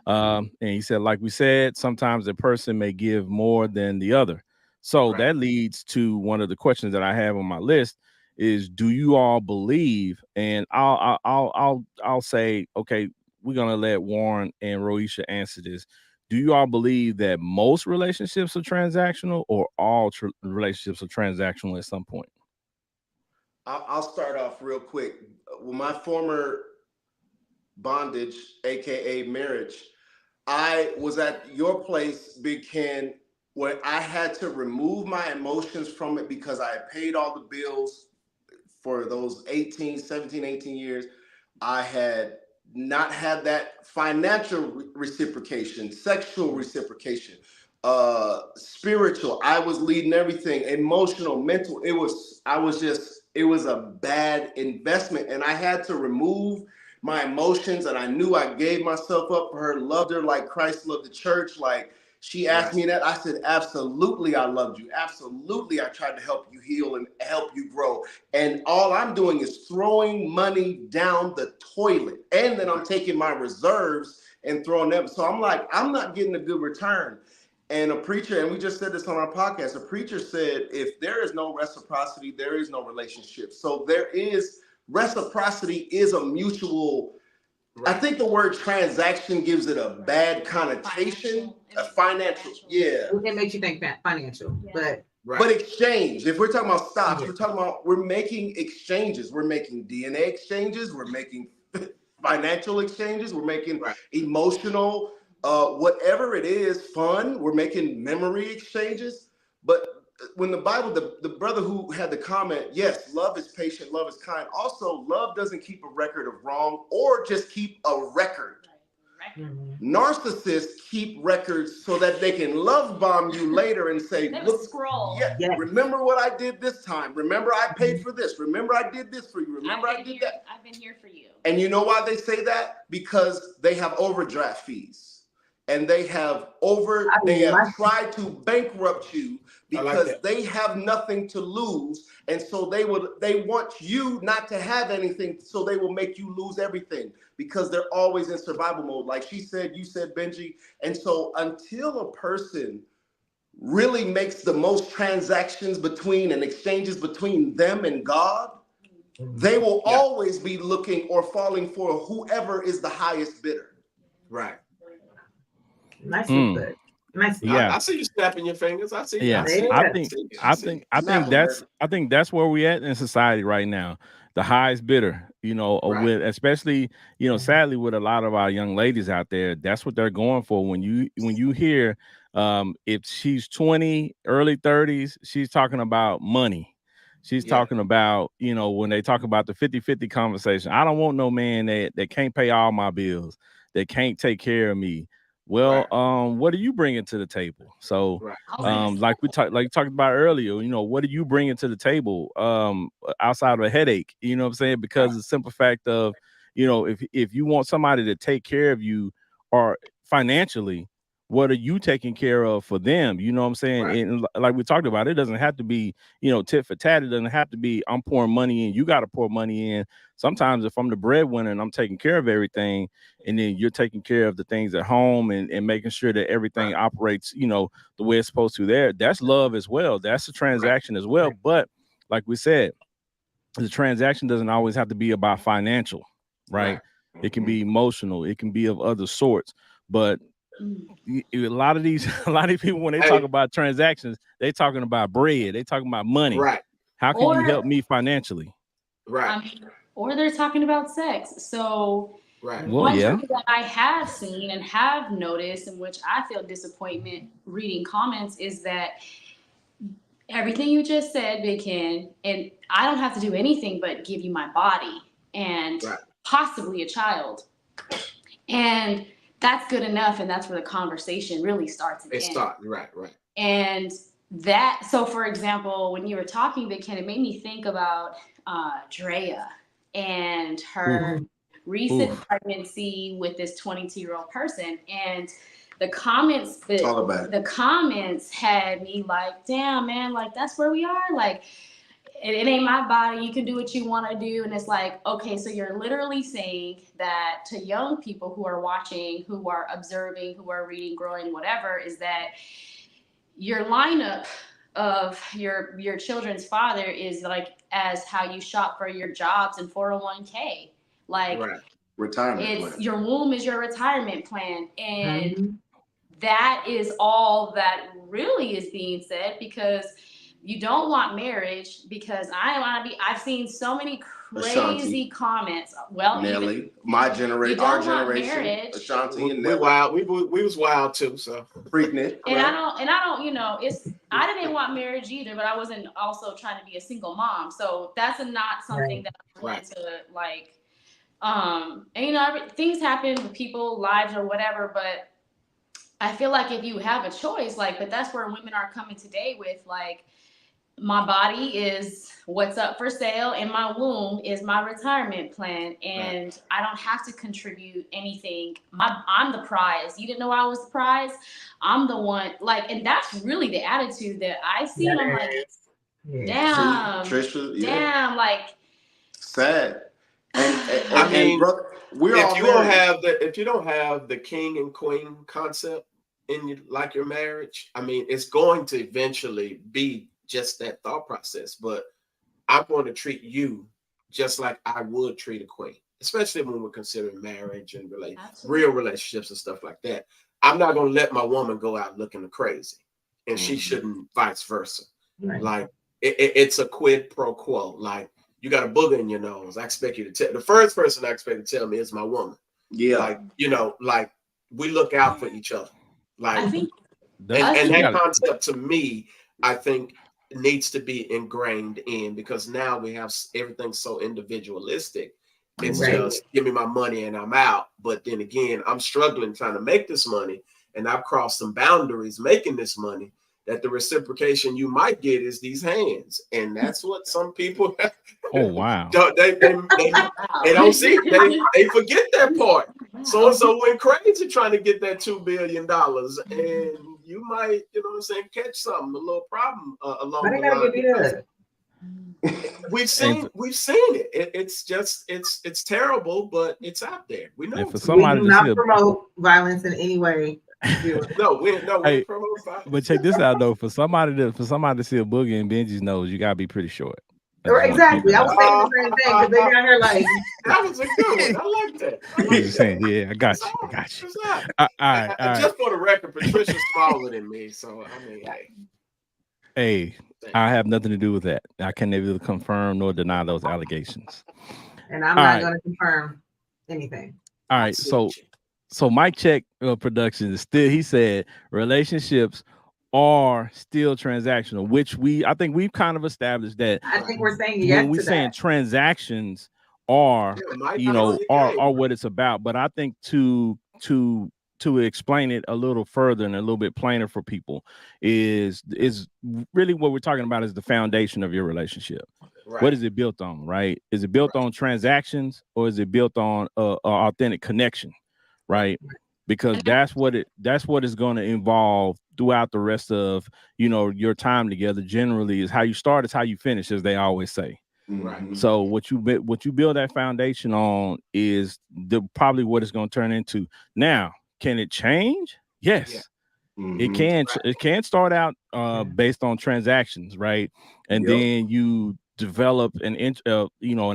And he said, like we said, sometimes a person may give more than the other. So that leads to one of the questions that I have on my list is, do you all believe? And I'll say, okay, we're gonna let Warren and Roisha answer this. Do you all believe that most relationships are transactional, or all relationships are transactional at some point? I'll start off real quick. With my former bondage, aka marriage, I was at your place, Big Ken, where I had to remove my emotions from it because I had paid all the bills for those 17, 18 years. I had not had that financial reciprocation, sexual reciprocation, spiritual. I was leading everything, emotional, mental. It was a bad investment. And I had to remove my emotions, and I knew I gave myself up for her, loved her like Christ loved the church. Like, she asked me that. I said, absolutely, I loved you. Absolutely, I tried to help you heal and help you grow. And all I'm doing is throwing money down the toilet. And then I'm taking my reserves and throwing them. So I'm like, I'm not getting a good return. And a preacher, and we just said this on our podcast, a preacher said, if there is no reciprocity, there is no relationship. So reciprocity is a mutual. I think the word transaction gives it a bad connotation. Financial. Yeah. It makes you think financial, but exchange. If we're talking about stocks, we're making exchanges. We're making DNA exchanges. We're making financial exchanges. We're making emotional, whatever it is, fun. We're making memory exchanges. But when the Bible, the brother who had the comment, yes, love is patient, love is kind. Also, love doesn't keep a record of wrong or just keep a record. Narcissists keep records so that they can love bomb you later and say, look, scroll. Remember what I did this time. Remember I paid for this. Remember I did this for you. Remember I did that. I've been here for you. And you know why they say that? Because they have overdraft fees. And they have tried to bankrupt you because they have nothing to lose. And so they want you not to have anything. So they will make you lose everything because they're always in survival mode. Like she said, you said, Benji. And so until a person really makes the most transactions between and exchanges between them and God, they will always be looking or falling for whoever is the highest bidder. Right. Nice foot. Nice. Yeah. I see you snapping your fingers. I see. Yeah, I think that's where we at in society right now. The highest bidder, with especially, sadly with a lot of our young ladies out there, that's what they're going for. When you hear, if she's 20, early 30s, she's talking about money. She's talking about, when they talk about the 50-50 conversation, I don't want no man that can't pay all my bills, that can't take care of me. Well, what are you bringing to the table? So, like you talked about earlier, what are you bringing to the table outside of a headache? You know what I'm saying? Because the simple fact of, if you want somebody to take care of you or financially, what are you taking care of for them? You know what I'm saying? And like we talked about, it doesn't have to be, tit for tat. It doesn't have to be I'm pouring money in, you got to pour money in. Sometimes if I'm the breadwinner and I'm taking care of everything, and then you're taking care of the things at home and making sure that everything operates, the way it's supposed to, that's love as well. That's a transaction as well. But like we said, the transaction doesn't always have to be about financial, right? It can be emotional. It can be of other sorts. But a lot of these people, when they talk about transactions, they talking about bread. They talking about money. Right. How can you help me financially? Right. Or they're talking about sex. So one thing that I have seen and have noticed, in which I feel disappointment reading comments, is that everything you just said, Big Ken, and I don't have to do anything but give you my body and possibly a child. And that's good enough, and that's where the conversation really starts again. Right. And so for example, when you were talking, Big Ken, it made me think about Drea and her recent pregnancy with this 22-year-old person, and the comments had me like, damn, man, like that's where we are. Like it ain't my body. You can do what you want to do. And it's like, okay, so you're literally saying that to young people who are watching, who are observing, who are reading, growing, whatever, is that your lineup of your children's father is like as how you shop for your jobs and 401k. Like retirement plan. Your womb is your retirement plan. And that is all that really is being said, because you don't want marriage, because I've seen so many crazy comments. Well, Nelly, my generation, our generation, marriage. Ashanti and Nelly. We wild. We was wild too. So Freaknik. And I don't, I didn't want marriage either, but I wasn't also trying to be a single mom. So that's not something that I wanted to like. And things happen with people, lives or whatever, but I feel like if you have a choice, but that's where women are coming today with my body is what's up for sale and my womb is my retirement plan, and I don't have to contribute anything. I'm the prize. You didn't know I was the prize. I'm the one, and that's really the attitude that I see. And I'm like, damn, Trisha, damn, sad. And I mean, if you don't have the king and queen concept in your marriage, I mean, it's going to eventually be just that thought process. But I'm going to treat you just like I would treat a queen, especially when we're considering marriage and real relationships and stuff like that. I'm not going to let my woman go out looking crazy, and she shouldn't, vice versa. It's a quid pro quo. You got a booger in your nose. I expect you to tell. The first person I expect to tell me is my woman. Yeah. We look out for each other. I think, and that concept to me, I think needs to be ingrained in, because now we have everything so individualistic. It's just give me my money and I'm out. But then again, I'm struggling trying to make this money, and I've crossed some boundaries making this money, that the reciprocation you might get is these hands. And that's what some people oh wow. They don't see. They forget that part. So went crazy trying to get that $2 billion. And you might, catch something, a little problem along the line. We've seen it. It's terrible, but it's out there. We know. For somebody we do not promote violence in any way. No, we promote violence. But check this out though. For somebody to see a booger in Benji's nose, you gotta be pretty short. Exactly. I was saying the same thing because they down here like that was a good one. I like that. Yeah, I got you. I got you. All right. Just for the record, Patricia's smaller than me, so I mean, hey, I have nothing to do with that. I can neither confirm nor deny those allegations. And I'm not going to confirm anything. All right, so Mike Check Productions still, he said relationships are still transactional, which I think we've kind of established that. I think we're saying yes when we're saying transactions are are what it's about. But I think to explain it a little further and a little bit plainer for people is really what we're talking about is the foundation of your relationship. Right. What is it built on, right? Is it built on transactions or is it built on authentic connection, right? Because that's what is going to involve throughout the rest of your time together. Generally, is how you start is how you finish, as they always say. Right. So what you build that foundation on is probably what it's going to turn into. Now, can it change? Yes. Yeah. Mm-hmm. It can. Right. It can start out based on transactions, right? And then you develop an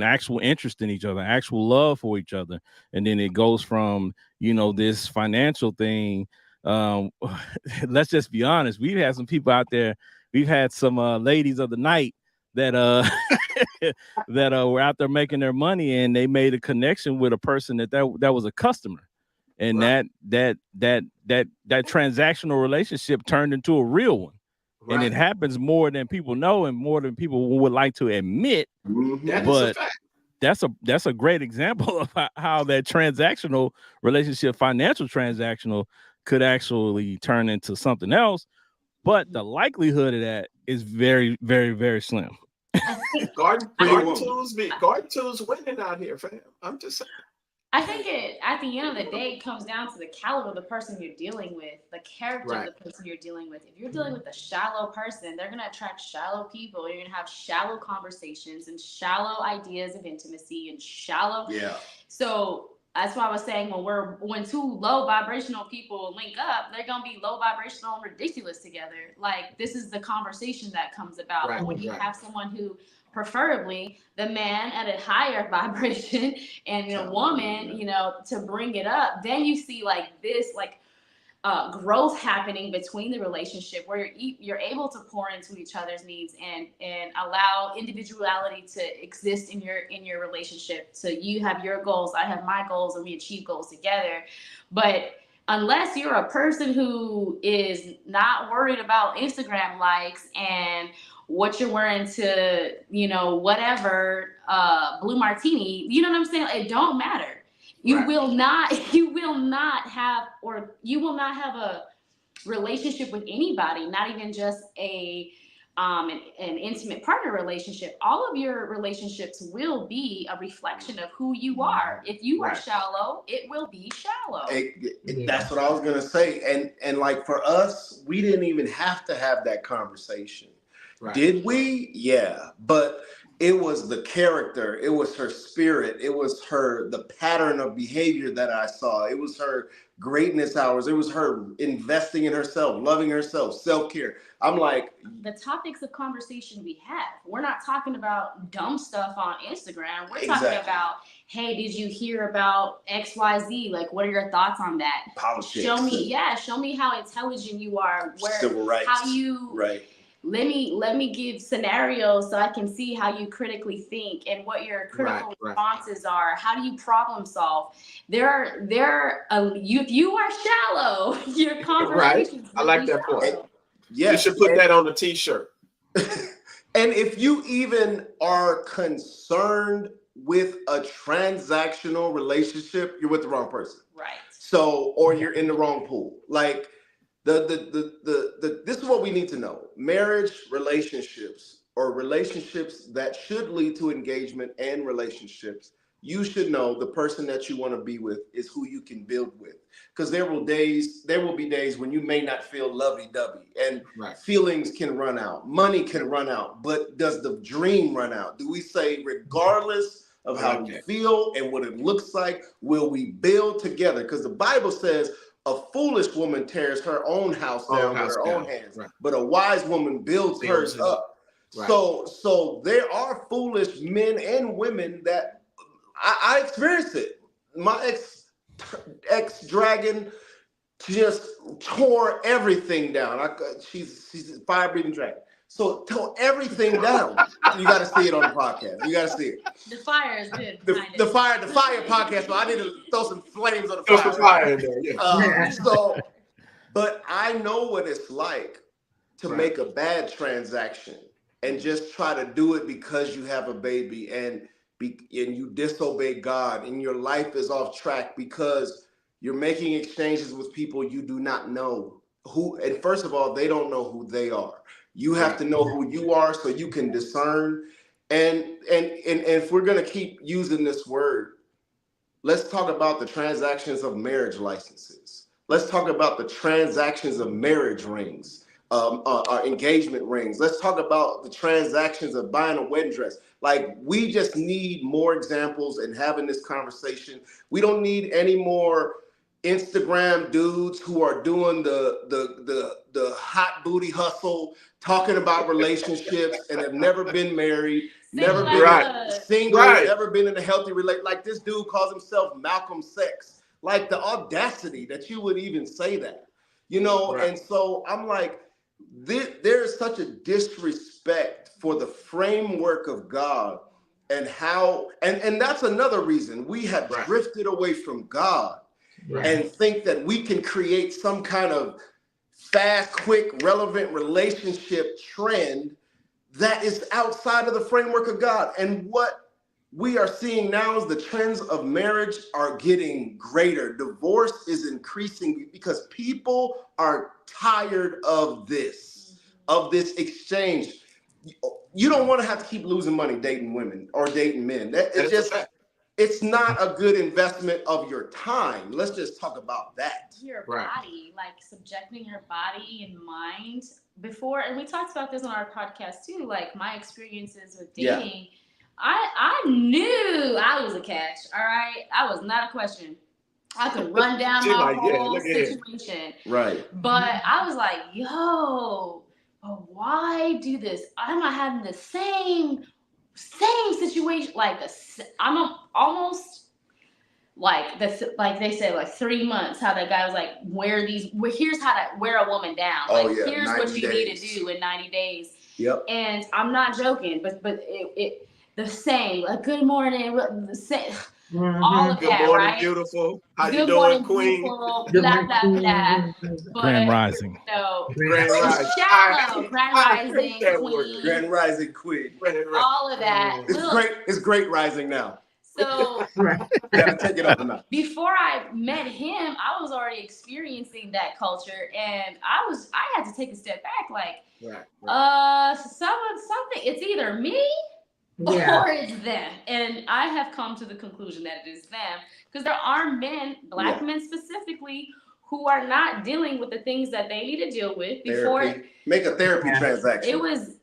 actual interest in each other, actual love for each other, and then it goes from this financial thing. Let's just be honest. We've had some people out there. We've had some ladies of the night that that were out there making their money, and they made a connection with a person that was a customer, and right. that transactional relationship turned into a real one. Right. And it happens more than people know and more than people would like to admit. Mm-hmm. But that's a great example of how that transactional relationship, financial transactional, could actually turn into something else. But the likelihood of that is very, very, very slim. Garden tools winning out here, fam. I'm just saying. I think at the end of the day, it comes down to the caliber of the person you're dealing with, the character of the person you're dealing with. If you're dealing with a shallow person, they're going to attract shallow people. You're going to have shallow conversations and shallow ideas of intimacy and shallow. Yeah. So that's why I was saying when two low vibrational people link up, they're going to be low vibrational and ridiculous together. Like, this is the conversation that comes about. Right, when you have someone who, preferably the man at a higher vibration and woman, to bring it up, then you see this growth happening between the relationship where you're able to pour into each other's needs and allow individuality to exist in your relationship. So you have your goals, I have my goals, and we achieve goals together. But unless you're a person who is not worried about Instagram likes and what you're wearing to, whatever, Blue Martini, you know what I'm saying? It don't matter. You will not have a relationship with anybody, not even just an intimate partner relationship. All of your relationships will be a reflection of who you are. If you are shallow, it will be shallow. That's what I was gonna say. And like for us, we didn't even have to have that conversation. Right. Did we? Yeah. But it was the character. It was her spirit. It was the pattern of behavior that I saw. It was her greatness hours. It was her investing in herself, loving herself, self-care. I'm like, the topics of conversation we have, we're not talking about dumb stuff on Instagram. We're talking about, hey, did you hear about XYZ? Like, what are your thoughts on that? Politics. Show me how intelligent you are. Civil rights. How you Let me give scenarios so I can see how you critically think and what your critical responses are. How do you problem solve? If you are shallow, your conversations. I like that point. Yeah, you should put that on the t-shirt. And if you even are concerned with a transactional relationship, you're with the wrong person. Right. So, or you're in the wrong pool. Like, this is what we need to know. Marriage relationships, or relationships that should lead to engagement and relationships, you should know the person that you want to be with is who you can build with. Because there will be days when you may not feel lovey-dovey, and feelings can run out, money can run out, but does the dream run out? Do we say, regardless of how we feel and what it looks like, will we build together? Because the Bible says, a foolish woman tears her own house down with her own hands, but a wise woman builds hers up. Right. So there are foolish men and women that I experienced it. My ex dragon just tore everything down. She's a fire breathing dragon. So tore everything down. You got to see it on the podcast. You got to see it. The fire is good. The fire podcast. So I need to throw some flames on the Throw fire. some fire in there. Yeah. But I know what it's like to make a bad transaction and just try to do it because you have a baby and you disobey God and your life is off track because you're making exchanges with people you do not know who. And first of all, they don't know who they are. You have to know who you are so you can discern. And if we're going to keep using this word, let's talk about the transactions of marriage licenses. Let's talk about the transactions of marriage rings, engagement rings. Let's talk about the transactions of buying a wedding dress. Like, we just need more examples and having this conversation. We don't need any more Instagram dudes who are doing the hot booty hustle, talking about relationships and have never been married, never been single, never been in a healthy relationship. Like, this dude calls himself Malcolm Sex. Like, the audacity that you would even say that, you know? And so I'm like, there is such a disrespect for the framework of God and how, and that's another reason we have drifted away from God and think that we can create some kind of fast, quick, relevant relationship trend that is outside of the framework of God. And what we are seeing now is the trends of marriage are getting greater. Divorce is increasing because people are tired of this exchange. You don't want to have to keep losing money dating women or dating men. It's not a good investment of your time. Let's just talk about that. Your body, like subjecting your body and mind before, and we talked about this on our podcast too, like my experiences with dating. I knew I was a catch, all right? I was not a question. I could run down my whole situation. Right. But I was like, yo, but why do this? I'm not having the same situation. Like, I'm almost like they say, like 3 months, how that guy was like, here's how to wear a woman down. Like, here's what you need to do in 90 days. Yep. And I'm not joking, but it the same, like, good morning, the same, all of good that, morning, right? Beautiful. How Good you doing, morning, Queen? Blah, blah, blah. Grand Rising. No, Grand Rising. Shallow, Grand Rising, Queen. Grand Rising Queen. All of that. It's great rising now. So gotta take it up a notch. Before I met him, I was already experiencing that culture, and I had to take a step back, like, something. It's either me or it's them, and I have come to the conclusion that it is them, because there are men, black men specifically, who are not dealing with the things that they need to deal with before. Make a therapy transaction.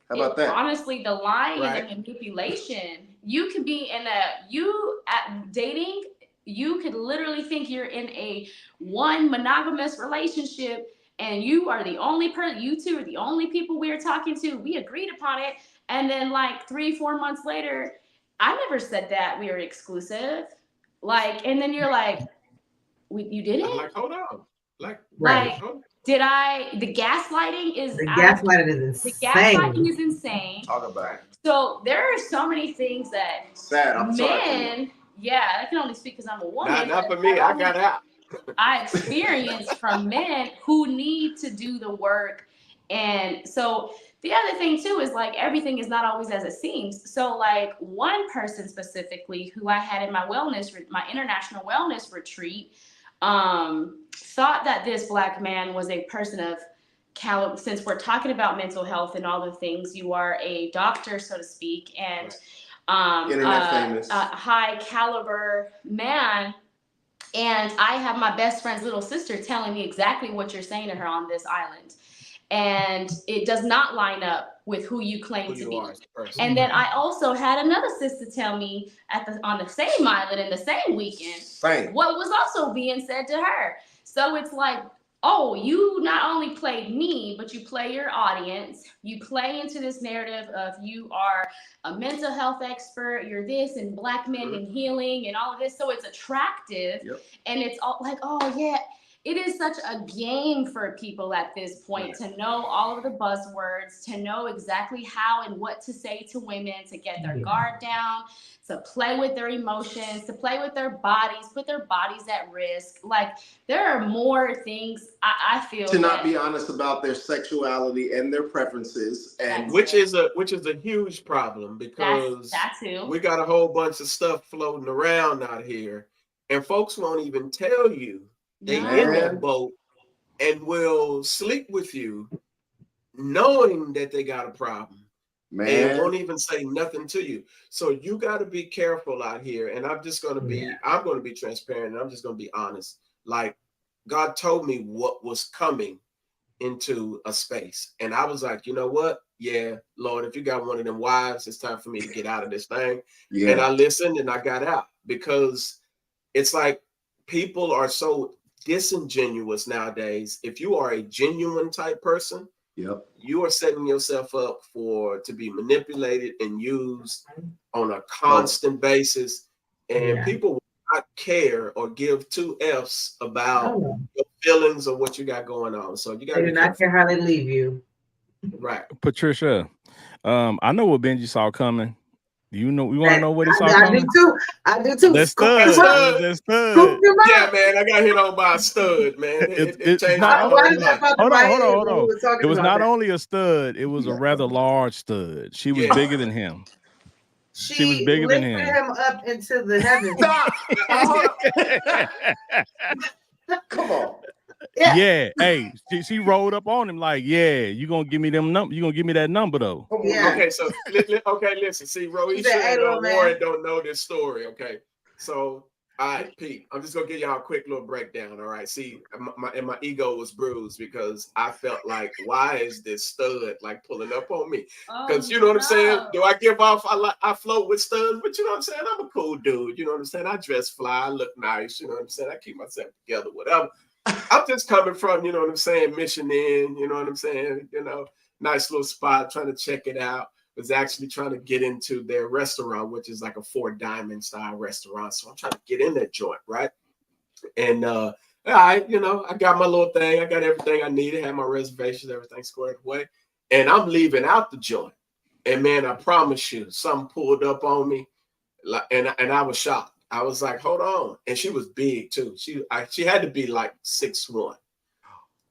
How about that? Honestly, the lying and the manipulation. You could be in dating. You could literally think you're in a one monogamous relationship, and you are the only person. You two are the only people we are talking to. We agreed upon it, and then like 3-4 months later, I never said that we were exclusive. Like, and then you're like, you didn't? I'm like, hold on. Did I? The gaslighting is insane. The gaslighting is insane. Talk about it. So there are so many things that men. Yeah, I can only speak because I'm a woman. Not for me. I got out. I experienced from men who need to do the work, and so the other thing too is, like, everything is not always as it seems. So, like, one person specifically who I had in my international wellness retreat. Thought that this black man was a person of caliber. Since we're talking about mental health and all the things, you are a doctor, so to speak, and famous. A high caliber man. And I have my best friend's little sister telling me exactly what you're saying to her on this island, and it does not line up with who you claim to be. And then I also had another sister tell me on the same island in the same weekend what was also being said to her. So it's like, oh, you not only play me, but you play your audience. You play into this narrative of you are a mental health expert, you're this, and Black men and healing and all of this. So it's attractive. Yep. And it's all like, oh, yeah. It is such a game for people at this point to know all of the buzzwords, to know exactly how and what to say to women, to get their guard down, to play with their emotions, to play with their bodies, put their bodies at risk. Like, there are more things I feel to not be honest about their sexuality and their preferences, and which is a huge problem, because that too. We got a whole bunch of stuff floating around out here, and folks won't even tell you they in that boat and will sleep with you knowing that they got a problem. And won't even say nothing to you. So you got to be careful out here. And I'm just going to be, I'm going to be transparent, and I'm just going to be honest. Like, God told me what was coming into a space. And I was like, you know what? Yeah, Lord, if you got one of them wives, it's time for me to get out of this thing. And I listened and I got out, because it's like people are so disingenuous nowadays. If you are a genuine type person, you are setting yourself up to be manipulated and used on a constant basis, and people will not care or give two F's about your feelings or what you got going on. So you got to not care how they leave you. Right. Patricia, I know what Benji saw coming. You know, we want to know what he saw coming. I do too. That's stud. Yeah, man, I got hit on by a stud, man. It changed not, hold on. It was not only a stud; it was a rather large stud. She was bigger than him. She was bigger than him. Him up into the heavens. Come on. Yeah. Hey, she rolled up on him like, yeah, you gonna give me them number? You gonna give me that number though? Okay, so listen. See, Roisha and Warren don't know this story. Okay, so all right, Pete, I'm just gonna give y'all a quick little breakdown. All right, see, my ego was bruised because I felt like, why is this stud like pulling up on me? Because you know what I'm saying? Do I give off? I float with studs, but you know what I'm saying? I'm a cool dude. You know what I'm saying? I dress fly, I look nice. You know what I'm saying? I keep myself together, whatever. I'm just coming from, you know what I'm saying, Mission Inn, you know what I'm saying, you know, nice little spot, trying to check it out. Was actually trying to get into their restaurant, which is like a 4-diamond style restaurant. So I'm trying to get in that joint, right? And I got my little thing, I got everything I needed, had my reservations, everything squared away. And I'm leaving out the joint. And man, I promise you, something pulled up on me, and I was shocked. I was like, hold on. And she was big too. She had to be like 6'1".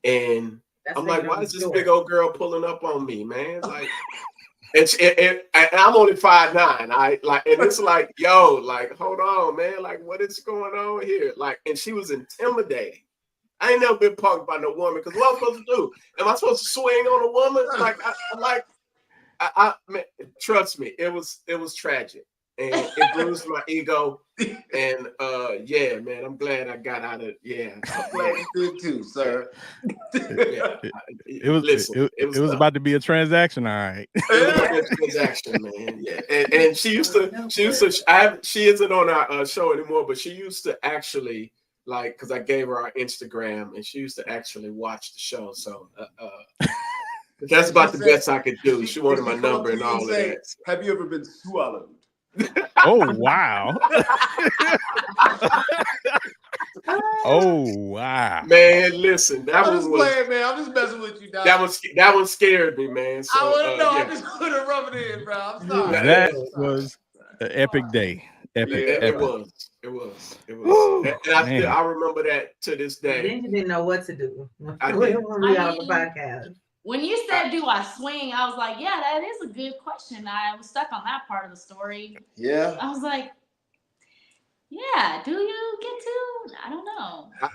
And I'm like, why is this big old girl pulling up on me, man? Like, and I'm only 5'9". And it's like, yo, like, hold on, man. Like, what is going on here? Like, and she was intimidating. I ain't never been punked by no woman, because what am I supposed to do? Am I supposed to swing on a woman? Man, trust me, it was tragic. And it bruised my ego. And yeah, man, I'm glad I got out of I'm glad you did too, sir. It was about to be a transaction, all right. It was about to be a transaction, man. Yeah. And she isn't on our show anymore, but she used to actually, like, because I gave her our Instagram, and she used to actually watch the show. So that's about the best I could do. She wanted my number and all of that. Have you ever been swallowed? Oh wow. Oh wow. Man, listen, I'm just playing, man. I'm just messing with you, dog. That one scared me, man. So, I want to know. I'm just gonna rub it in, bro. I'm sorry. That was an epic day. It was. Ooh, and I remember that to this day. Then you didn't know what to do. I did. When you said, do I swing? I was like, yeah, that is a good question. I was stuck on that part of the story. Yeah. I was like, yeah, do you get to? I don't know. I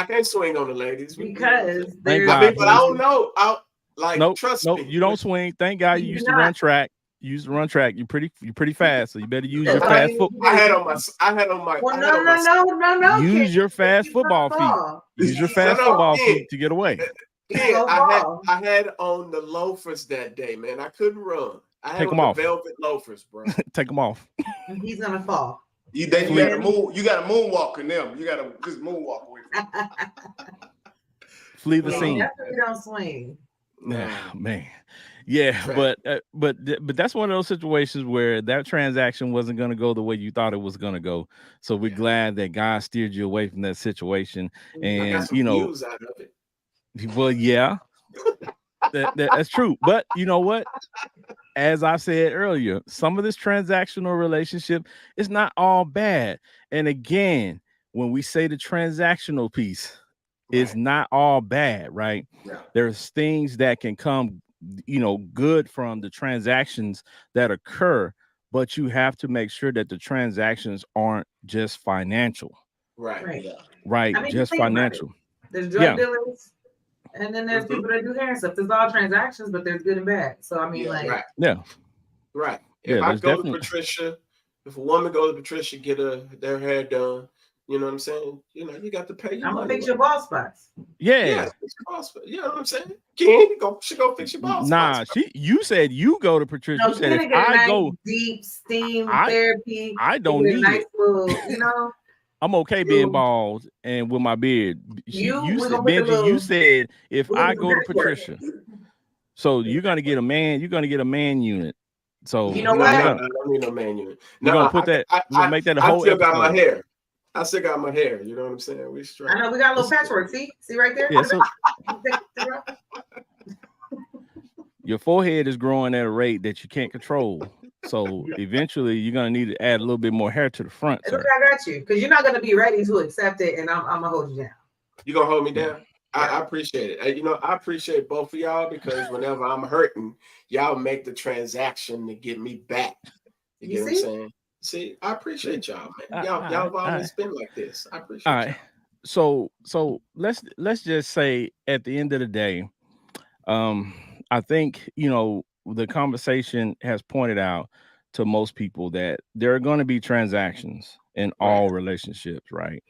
can't swing on the ladies. Because but I don't know. Trust me. You don't swing. Thank God you used to run track. You used to run track. You're pretty fast, so you better use your fast football. I had on my. No. Use your fast football feet. Use your fast football feet to get away. Yeah, I had on the loafers that day, man. I couldn't run. I had on the velvet loafers, bro. Take them off. He's gonna fall. You got to moonwalk in them. You got to just moonwalk away Flee the Yeah, scene. definitely don't swing. Yeah, man. Yeah, but that's one of those situations where that transaction wasn't going to go the way you thought it was going to go. So we're glad that God steered you away from that situation. I got And some views out of it. well, yeah, that's true. But you know what? As I said earlier, some of this transactional relationship is not all bad. And again, when we say the transactional piece, it's not all bad, right? Yeah. There's things that can come, good from the transactions that occur, but you have to make sure that the transactions aren't just financial. Right. Yeah. Right. I mean, Just think about it. financial. There's drug dealers, and then there's people that do hair and stuff. There's all transactions, but there's good and bad. So I mean, like, right. If I there's go definitely to Patricia, if a woman goes to Patricia, get their hair done, you know what I'm saying? You got to pay your I'm money. gonna fix your bald spots. Yeah. Fix your bald spots. You know what I'm saying? Ken, she go fix your bald spots. You said you go to Patricia. No, You said if get a I nice, go deep steam therapy. I don't get a need nice it. Little, I'm okay being bald and with my beard. You said, Benji, you said if I go to Patricia, so you're gonna get a man. You're gonna get a man unit. So you know what? I don't need no man unit. We're gonna put that. We're gonna make that a whole. I still got my hair. I still got my hair. You know what I'm saying? We straight. I know we got a little patchwork. See right there. Yeah, so your forehead is growing at a rate that you can't control. So eventually, you're gonna need to add a little bit more hair to the front. I got you, because you're not gonna be ready to accept it, and I'm gonna hold you down. You gonna hold me down? I appreciate it. I appreciate both of y'all, because whenever I'm hurting, y'all make the transaction to get me back. You get what I'm saying? See, I appreciate y'all, man. Y'all have always been like this. I appreciate y'all. So let's just say at the end of the day, I think the conversation has pointed out to most people that there are going to be transactions in all relationships, right?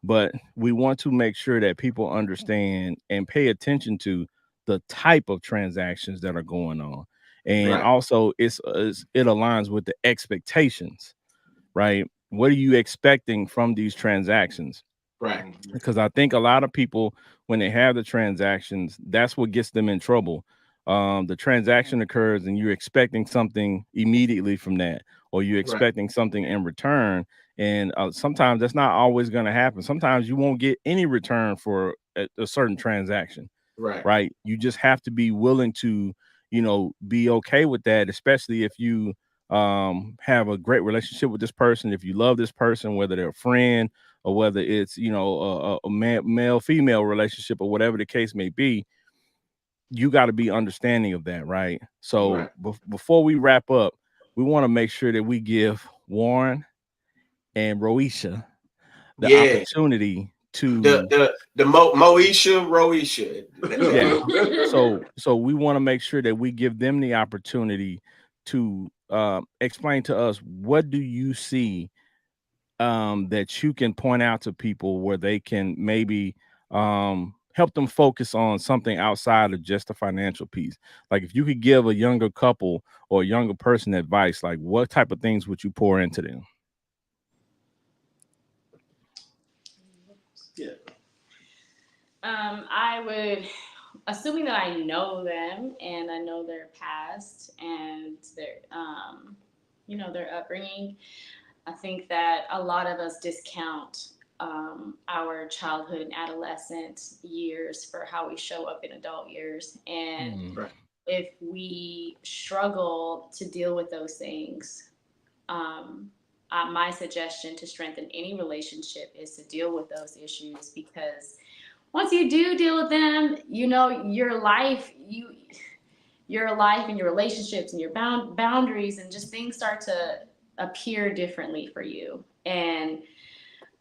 But we want to make sure that people understand and pay attention to the type of transactions that are going on. And also it aligns with the expectations, right? What are you expecting from these transactions? Right. Because I think a lot of people, when they have the transactions, that's what gets them in trouble. The transaction occurs and you're expecting something immediately from that, or you're expecting something in return. And sometimes that's not always going to happen. Sometimes you won't get any return for a certain transaction. Right. You just have to be willing to, be okay with that, especially if you have a great relationship with this person. If you love this person, whether they're a friend or whether it's, a male female relationship or whatever the case may be, you got to be understanding of that. Right. So before we wrap up, we want to make sure that we give Warren and Roisha the opportunity to the Moesha. So we want to make sure that we give them the opportunity to explain to us, what do you see that you can point out to people where they can maybe help them focus on something outside of just the financial piece. Like if you could give a younger couple or a younger person advice, like what type of things would you pour into them? I would, assuming that I know them and I know their past and their, their upbringing, I think that a lot of us discount our childhood and adolescent years for how we show up in adult years. And if we struggle to deal with those things, my suggestion to strengthen any relationship is to deal with those issues, because once you do deal with them, your life and your relationships and your boundaries and just things start to appear differently for you. And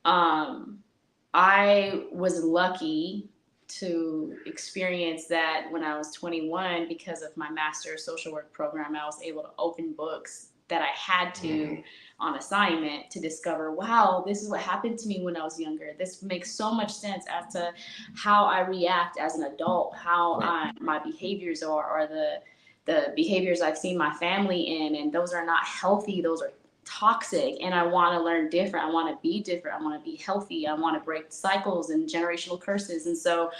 I was lucky to experience that when I was 21, because of my master's social work program. I was able to open books that I had to on assignment to discover, wow, this is what happened to me when I was younger. This makes so much sense as to how I react as an adult, how my behaviors are, or the behaviors I've seen my family in, and those are not healthy. Those are toxic, and I want to learn different. I want to be different. I want to be healthy. I want to break cycles and generational curses. And so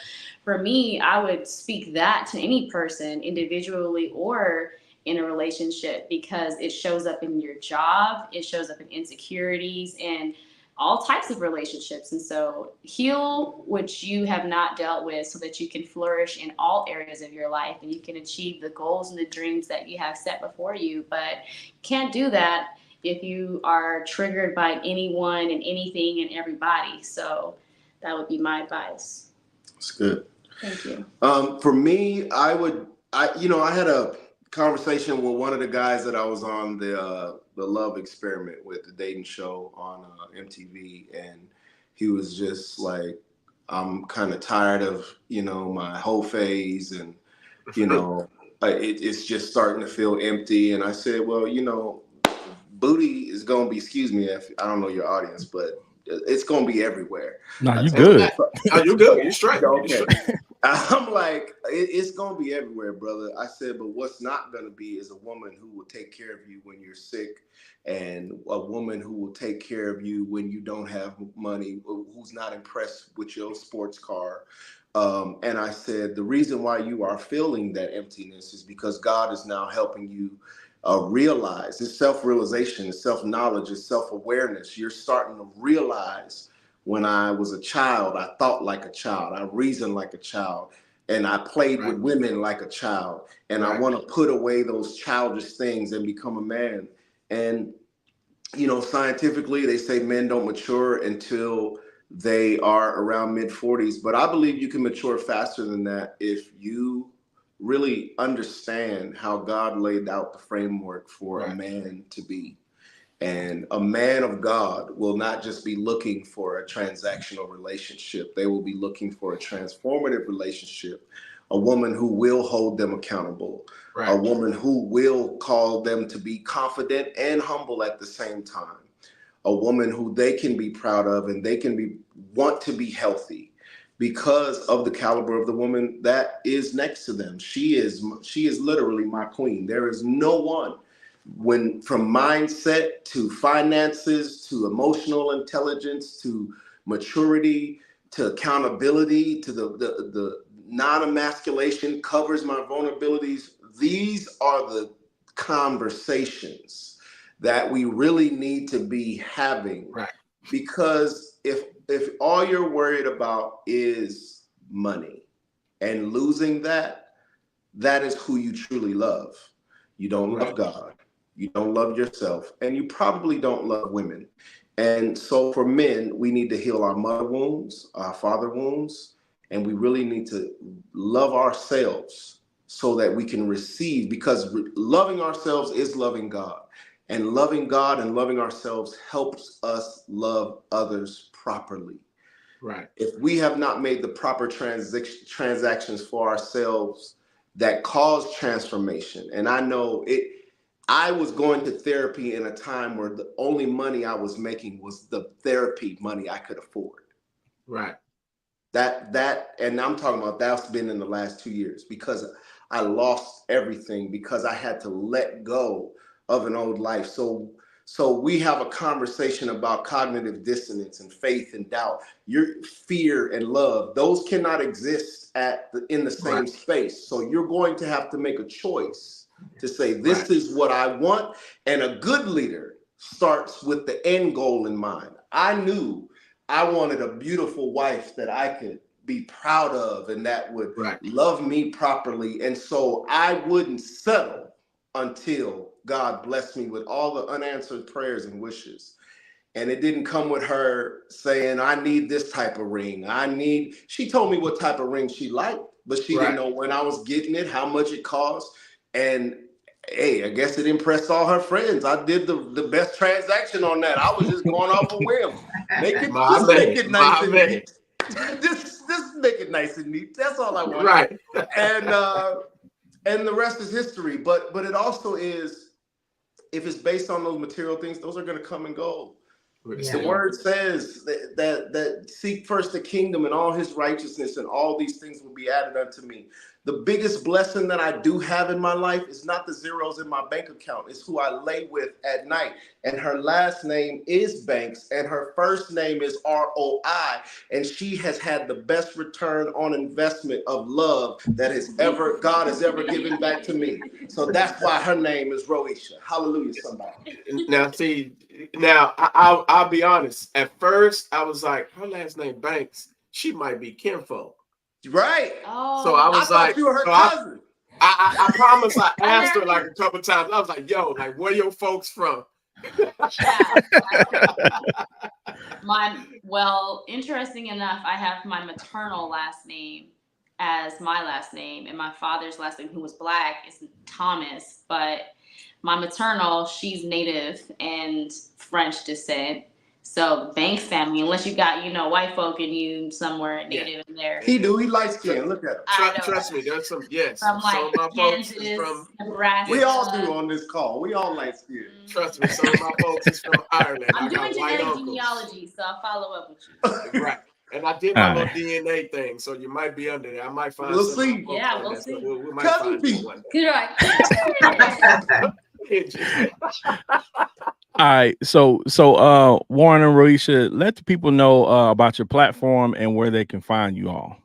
for me, I would speak that to any person individually or in a relationship, because it shows up in your job, it shows up in insecurities and all types of relationships. And so heal what you have not dealt with so that you can flourish in all areas of your life and you can achieve the goals and the dreams that you have set before you. But can't do that if you are triggered by anyone and anything and everybody. So that would be my advice. That's good. Thank you. For me, I had a conversation with one of the guys that I was on the Love Experiment with, the dating show on MTV, and he was just like, I'm kind of tired of, my whole phase, and, it's just starting to feel empty. And I said, well, booty is going to be, excuse me if I don't know your audience, but it's going to be everywhere. No, you good. Oh, you good. You're straight. Okay. I'm like, it's going to be everywhere, brother. I said, but what's not going to be is a woman who will take care of you when you're sick, and a woman who will take care of you when you don't have money, who's not impressed with your sports car. And I said, the reason why you are feeling that emptiness is because God is now helping you realize. It's self-realization, it's self-knowledge, it's self-awareness. You're starting to realize, when I was a child, I thought like a child, I reasoned like a child, and I played with women like a child. And I want to put away those childish things and become a man. And, scientifically, they say men don't mature until they are around mid-40s. But I believe you can mature faster than that if you really understand how God laid out the framework for a man to be. And a man of God will not just be looking for a transactional relationship. They will be looking for a transformative relationship, a woman who will hold them accountable, a woman who will call them to be confident and humble at the same time, a woman who they can be proud of and they can want to be healthy because of the caliber of the woman that is next to them. She is literally my queen. There is no one, from mindset to finances to emotional intelligence to maturity to accountability to the non-emasculation, covers my vulnerabilities. These are the conversations that we really need to be having. Because if all you're worried about is money and losing that is who you truly love. You don't love God. You don't love yourself, and you probably don't love women. And so for men, we need to heal our mother wounds, our father wounds, and we really need to love ourselves so that we can receive, because loving ourselves is loving God. And loving God and loving ourselves helps us love others properly. If we have not made the proper transactions for ourselves that cause transformation, and I know it, I was going to therapy in a time where the only money I was making was the therapy money I could afford. That, and I'm talking about that's been in the last 2 years, because I lost everything, because I had to let go of an old life. So we have a conversation about cognitive dissonance and faith and doubt. Your fear and love, those cannot exist in the same space. So you're going to have to make a choice to say, this is what I want. And a good leader starts with the end goal in mind. I knew I wanted a beautiful wife that I could be proud of and that would love me properly. And so I wouldn't settle until God blessed me with all the unanswered prayers and wishes. And it didn't come with her saying, I need this type of ring. She told me what type of ring she liked, but she didn't know when I was getting it, how much it cost. And hey, I guess it impressed all her friends. I did the best transaction on that. I was just going off a whim. Make it nice and neat. Just make it nice and neat. That's all I want. And the rest is history. But it also is, if it's based on those material things, those are going to come and go. The word says that seek first the kingdom and all his righteousness, and all these things will be added unto me. the biggest blessing that I do have in my life is not the zeros in my bank account. It's who I lay with at night. And her last name is Banks, and her first name is ROI. And she has had the best return on investment of love that God has ever given back to me. So that's why her name is Roisha. Hallelujah, somebody. Now, see, I'll be honest. At first, I was like, her last name Banks. She might be kinfolk. Right. Oh, So I was thought you were her cousin. I promise I asked her like a couple times. I was like, yo, like, where your folks from? Well, interesting enough, I have my maternal last name as my last name, and my father's last name, who was Black, is Thomas. But my maternal, she's Native and French descent. So the Banks family, unless you got, white folk in you somewhere Native in there. He light skin. Look at him. Trust me, there's some, yes. From like some of my Kansas, folks is from Nebraska. We all do on this call. We all light skin. Trust me, some of my folks is from Ireland. I'm doing genetic uncles. genealogy, so I'll follow up with you. Right. And I did my little DNA thing, so you might be under there. I might find We'll see. Yeah, we'll see. We might Cousin find Pete. one. Good right. All right, so Warren and Roisha, let the people know about your platform and where they can find you all.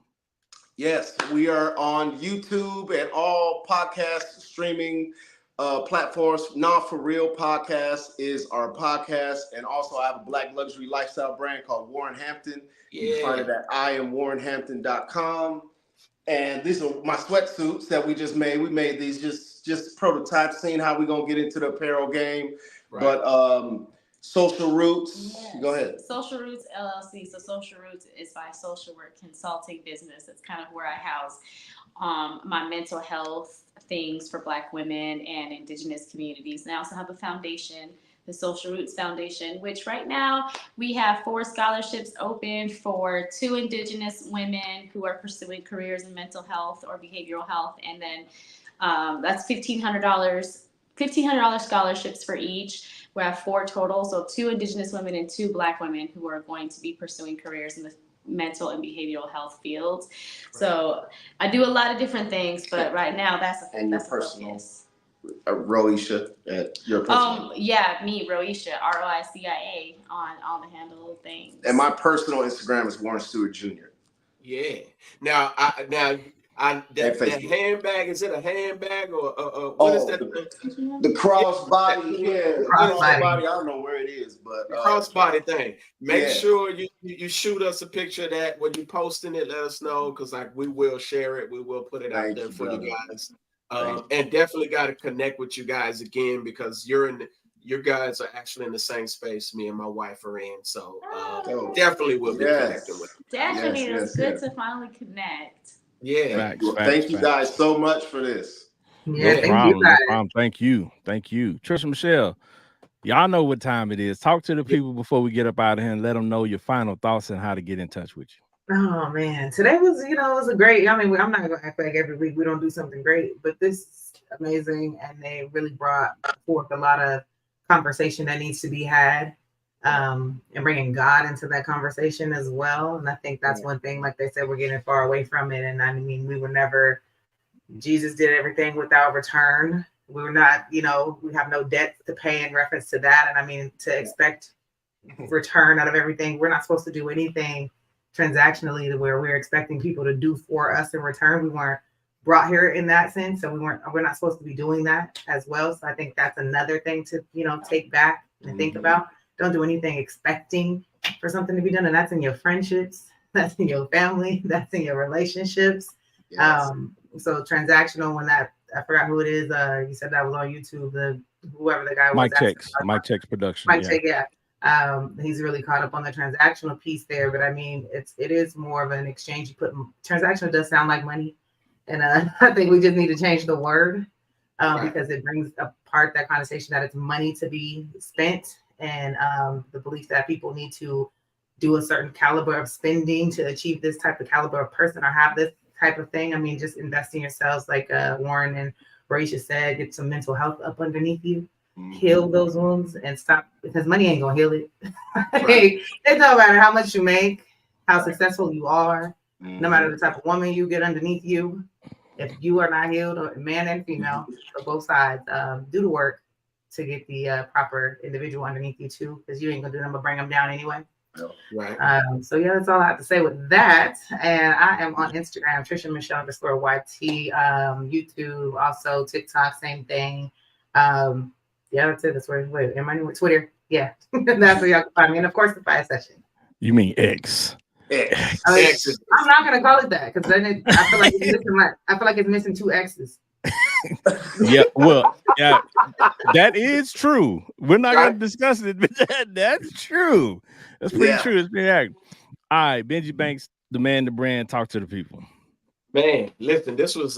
Yes, we are on YouTube and all podcast streaming platforms. Not For Real Podcast is our podcast, and also I have a Black luxury lifestyle brand called Warren Hampton. You can find it at IamWarrenHampton.com. And these are my sweatsuits that we just made. We made these just prototypes, seeing how we're gonna get into the apparel game. Right. But Social Roots, go ahead. Social Roots LLC. So Social Roots is my social work consulting business. It's kind of where I house my mental health things for Black women and Indigenous communities. And I also have a foundation, the Social Roots Foundation, which right now we have 4 scholarships open for 2 Indigenous women who are pursuing careers in mental health or behavioral health. And then that's $1,500 scholarships for each. We have 4 total, so 2 Indigenous women and 2 Black women who are going to be pursuing careers in the mental and behavioral health fields. Right. So I do a lot of different things, but right now that's a personal focus. Roisha, your personal. Me, Roisha, ROICIA on all the handle things. And my personal Instagram is Warren Stewart Jr. Yeah. Now that handbag, is it a handbag or what is that? The crossbody, the crossbody. I don't know where it is, but the crossbody thing. Make sure you shoot us a picture of that when you're posting it. Let us know, because we will share it. We will put it out there for you guys. And definitely got to connect with you guys again, because you guys are actually in the same space me and my wife are in. So definitely will be connecting with you. Definitely, it's good to finally connect. Yeah. Facts, thank you guys so much for this. Yeah, no problem. Thank you. Trisha Michelle, y'all know what time it is. Talk to the people before we get up out of here and let them know your final thoughts and how to get in touch with you. Oh man, today was, it was a great. I mean, I'm not gonna act like every week we don't do something great, but this is amazing, and they really brought forth a lot of conversation that needs to be had. And bringing God into that conversation as well. And I think that's one thing, like they said, we're getting far away from it. And I mean, Jesus did everything without return. We were not, we have no debt to pay in reference to that. And I mean, to expect return out of everything, we're not supposed to do anything transactionally to where we're expecting people to do for us in return. We weren't brought here in that sense. So we're not supposed to be doing that as well. So I think that's another thing to, take back and think about. Don't do anything expecting for something to be done. And that's in your friendships, that's in your family, that's in your relationships. Yes. So transactional, I forgot who it is. You said that was on YouTube, whoever the guy was. Mike Checks Production. He's really caught up on the transactional piece there. But I mean, it is more of an exchange. Transactional does sound like money. And I think we just need to change the word because it brings apart that connotation that it's money to be spent. And the belief that people need to do a certain caliber of spending to achieve this type of caliber of person or have this type of thing. I mean, just invest in yourselves, like Warren and Roisha said, get some mental health up underneath you, heal those wounds, and stop, because money ain't gonna heal it. It don't matter how much you make, how successful you are, no matter the type of woman you get underneath you. if you are not healed, or man and female, so both sides, do the work to get the proper individual underneath you too, because you ain't gonna do them but bring them down anyway. Right. So yeah, that's all I have to say with that. And I am on Instagram, Trisha Michelle _YT, YouTube, also TikTok, same thing. Yeah, that's it. That's where. Wait, am I new with Twitter? Yeah, that's where y'all can find me. And of course, the Fire Session. You mean X? X. I'm not gonna call it that because then I feel like it's missing two X's. Yeah, well, yeah, that is true. We're not going to discuss it, but that's true. That's pretty true. It's pretty accurate. All right, Benji Banks, the man, the brand, talk to the people. Man, listen, this was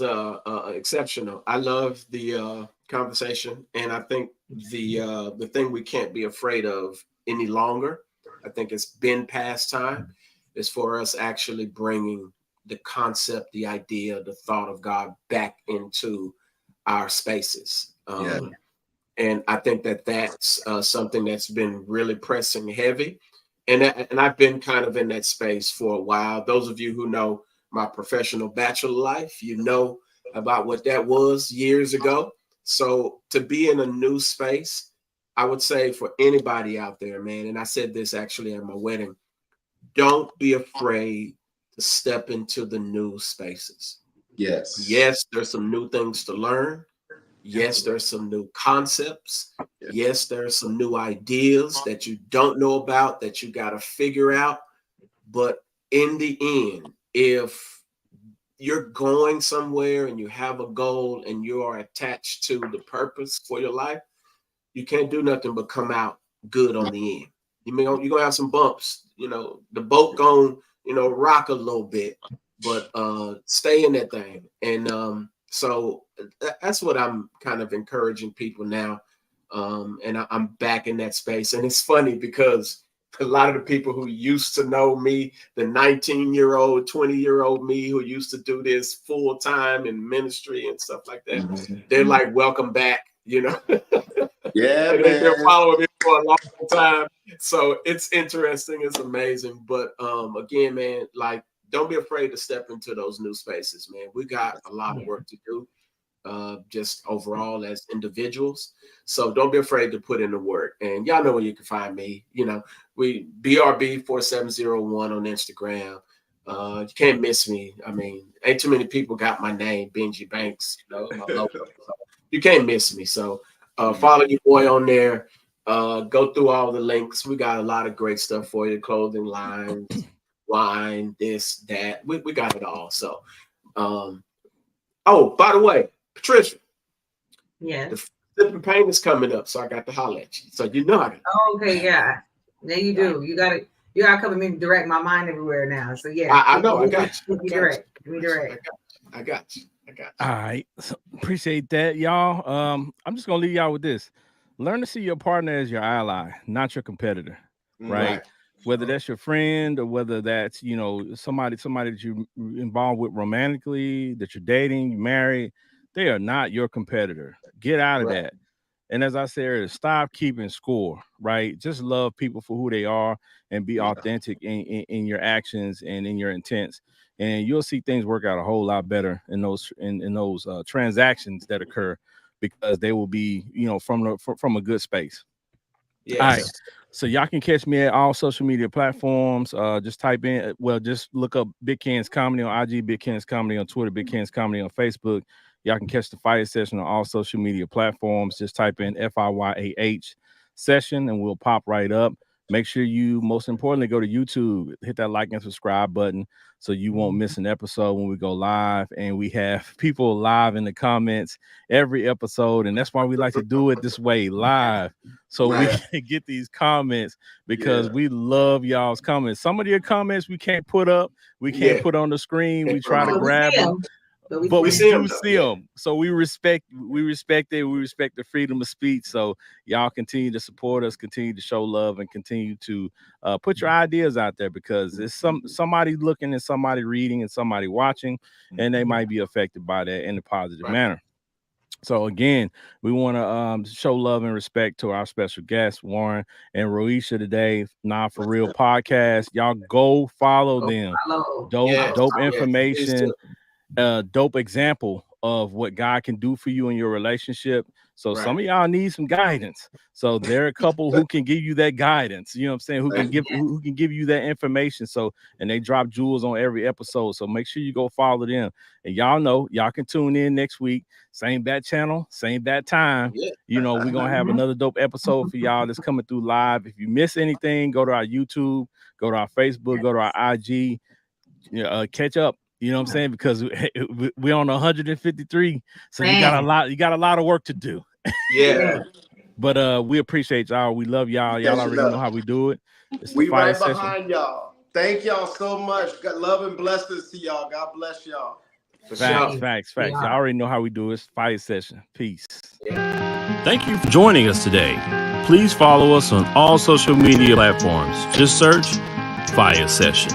exceptional. I love the conversation, and I think the thing we can't be afraid of any longer, I think it's been past time, is for us actually bringing the concept, the idea, the thought of God back into our spaces. And I think that's something that's been really pressing heavy. And I've been kind of in that space for a while. Those of you who know my professional bachelor life, you know about what that was years ago. So to be in a new space, I would say for anybody out there, man, and I said this actually at my wedding, don't be afraid to step into the new spaces. Yes, there's some new things to learn. Yes, there's some new concepts. Yes, there's some new ideas that you don't know about that you got to figure out. But in the end, if you're going somewhere and you have a goal and you are attached to the purpose for your life, you can't do nothing but come out good on the end. You're going to have some bumps. You know, the boat going, rock a little bit, but stay in that thing. And so that's what I'm kind of encouraging people now. And I'm back in that space. And it's funny because a lot of the people who used to know me, the 19-year-old, 20-year-old me who used to do this full time in ministry and stuff like that, they're like, welcome back, Yeah, man. They've been following me for a long time. So it's interesting. It's amazing. But again, man, like, don't be afraid to step into those new spaces, man. We got a lot of work to do, just overall as individuals. So don't be afraid to put in the work. And y'all know where you can find me. We BRB4701 on Instagram. You can't miss me. I mean, ain't too many people got my name, Benji Banks, my logo. So you can't miss me. So follow your boy on there. Go through all the links. We got a lot of great stuff for you. Clothing lines, wine, this, that. We got it all. So, oh, by the way, Patricia. Yeah. The Sip and Pain is coming up, so I got to holler at you. So I got. Oh, okay, yeah. There you do. You got to cover me direct my mind everywhere now. So yeah. I know. I got you. Be direct. I got you. All right. So, appreciate that, y'all. I'm just gonna leave y'all with this. Learn to see your partner as your ally, not your competitor. Right? Whether that's your friend or whether that's, somebody that you're involved with romantically, that you're dating, you married, they are not your competitor. Get out of that. And as I said, stop keeping score, right? Just love people for who they are and be authentic in your actions and in your intents. And you'll see things work out a whole lot better in those transactions that occur, because they will be, from a good space. Yes. All right. So y'all can catch me at all social media platforms. Just type in, just look up Big Ken's Comedy on IG, Big Ken's Comedy on Twitter, Big Ken's Comedy on Facebook. Y'all can catch the Fire Session on all social media platforms. Just type in FIYAH session and we'll pop right up. Make sure you, most importantly, go to YouTube, hit that like and subscribe button so you won't miss an episode when we go live. And we have people live in the comments every episode. And that's why we like to do it this way, live, so we can get these comments, because we love y'all's comments. Some of your comments we can't put up. We can't put on the screen. We try to grab them. But we do see them. So we respect it. We respect the freedom of speech. So y'all continue to support us, continue to show love, and continue to put your ideas out there, because it's somebody looking and somebody reading and somebody watching, and they might be affected by that in a positive manner. So again, we want to show love and respect to our special guests, Warren and Roisha today. Nah, For Real podcast. Y'all go follow them. Dope information. a dope example of what God can do for you in your relationship. So Right. some of y'all need some guidance. So there are a couple who can give you that guidance. You know what I'm saying? Who can give you that information. So, and they drop jewels on every episode. So make sure you go follow them. And y'all know y'all can tune in next week. Same bat channel, same bat time. Yeah. You know, we're gonna have another dope episode for y'all that's coming through live. If you miss anything, go to our YouTube, go to our Facebook, go to our IG, catch up. You know what I'm saying? Because we're on 153, so you got a lot of work to do. Yeah. But we appreciate y'all. We love y'all. Y'all already know how we do it. We right behind y'all. Thank y'all so much. God, love and blessings to y'all. God bless y'all. Facts. Y'all already know how we do it. It's Fire Session. Peace. Thank you for joining us today. Please follow us on all social media platforms. Just search Fire Session.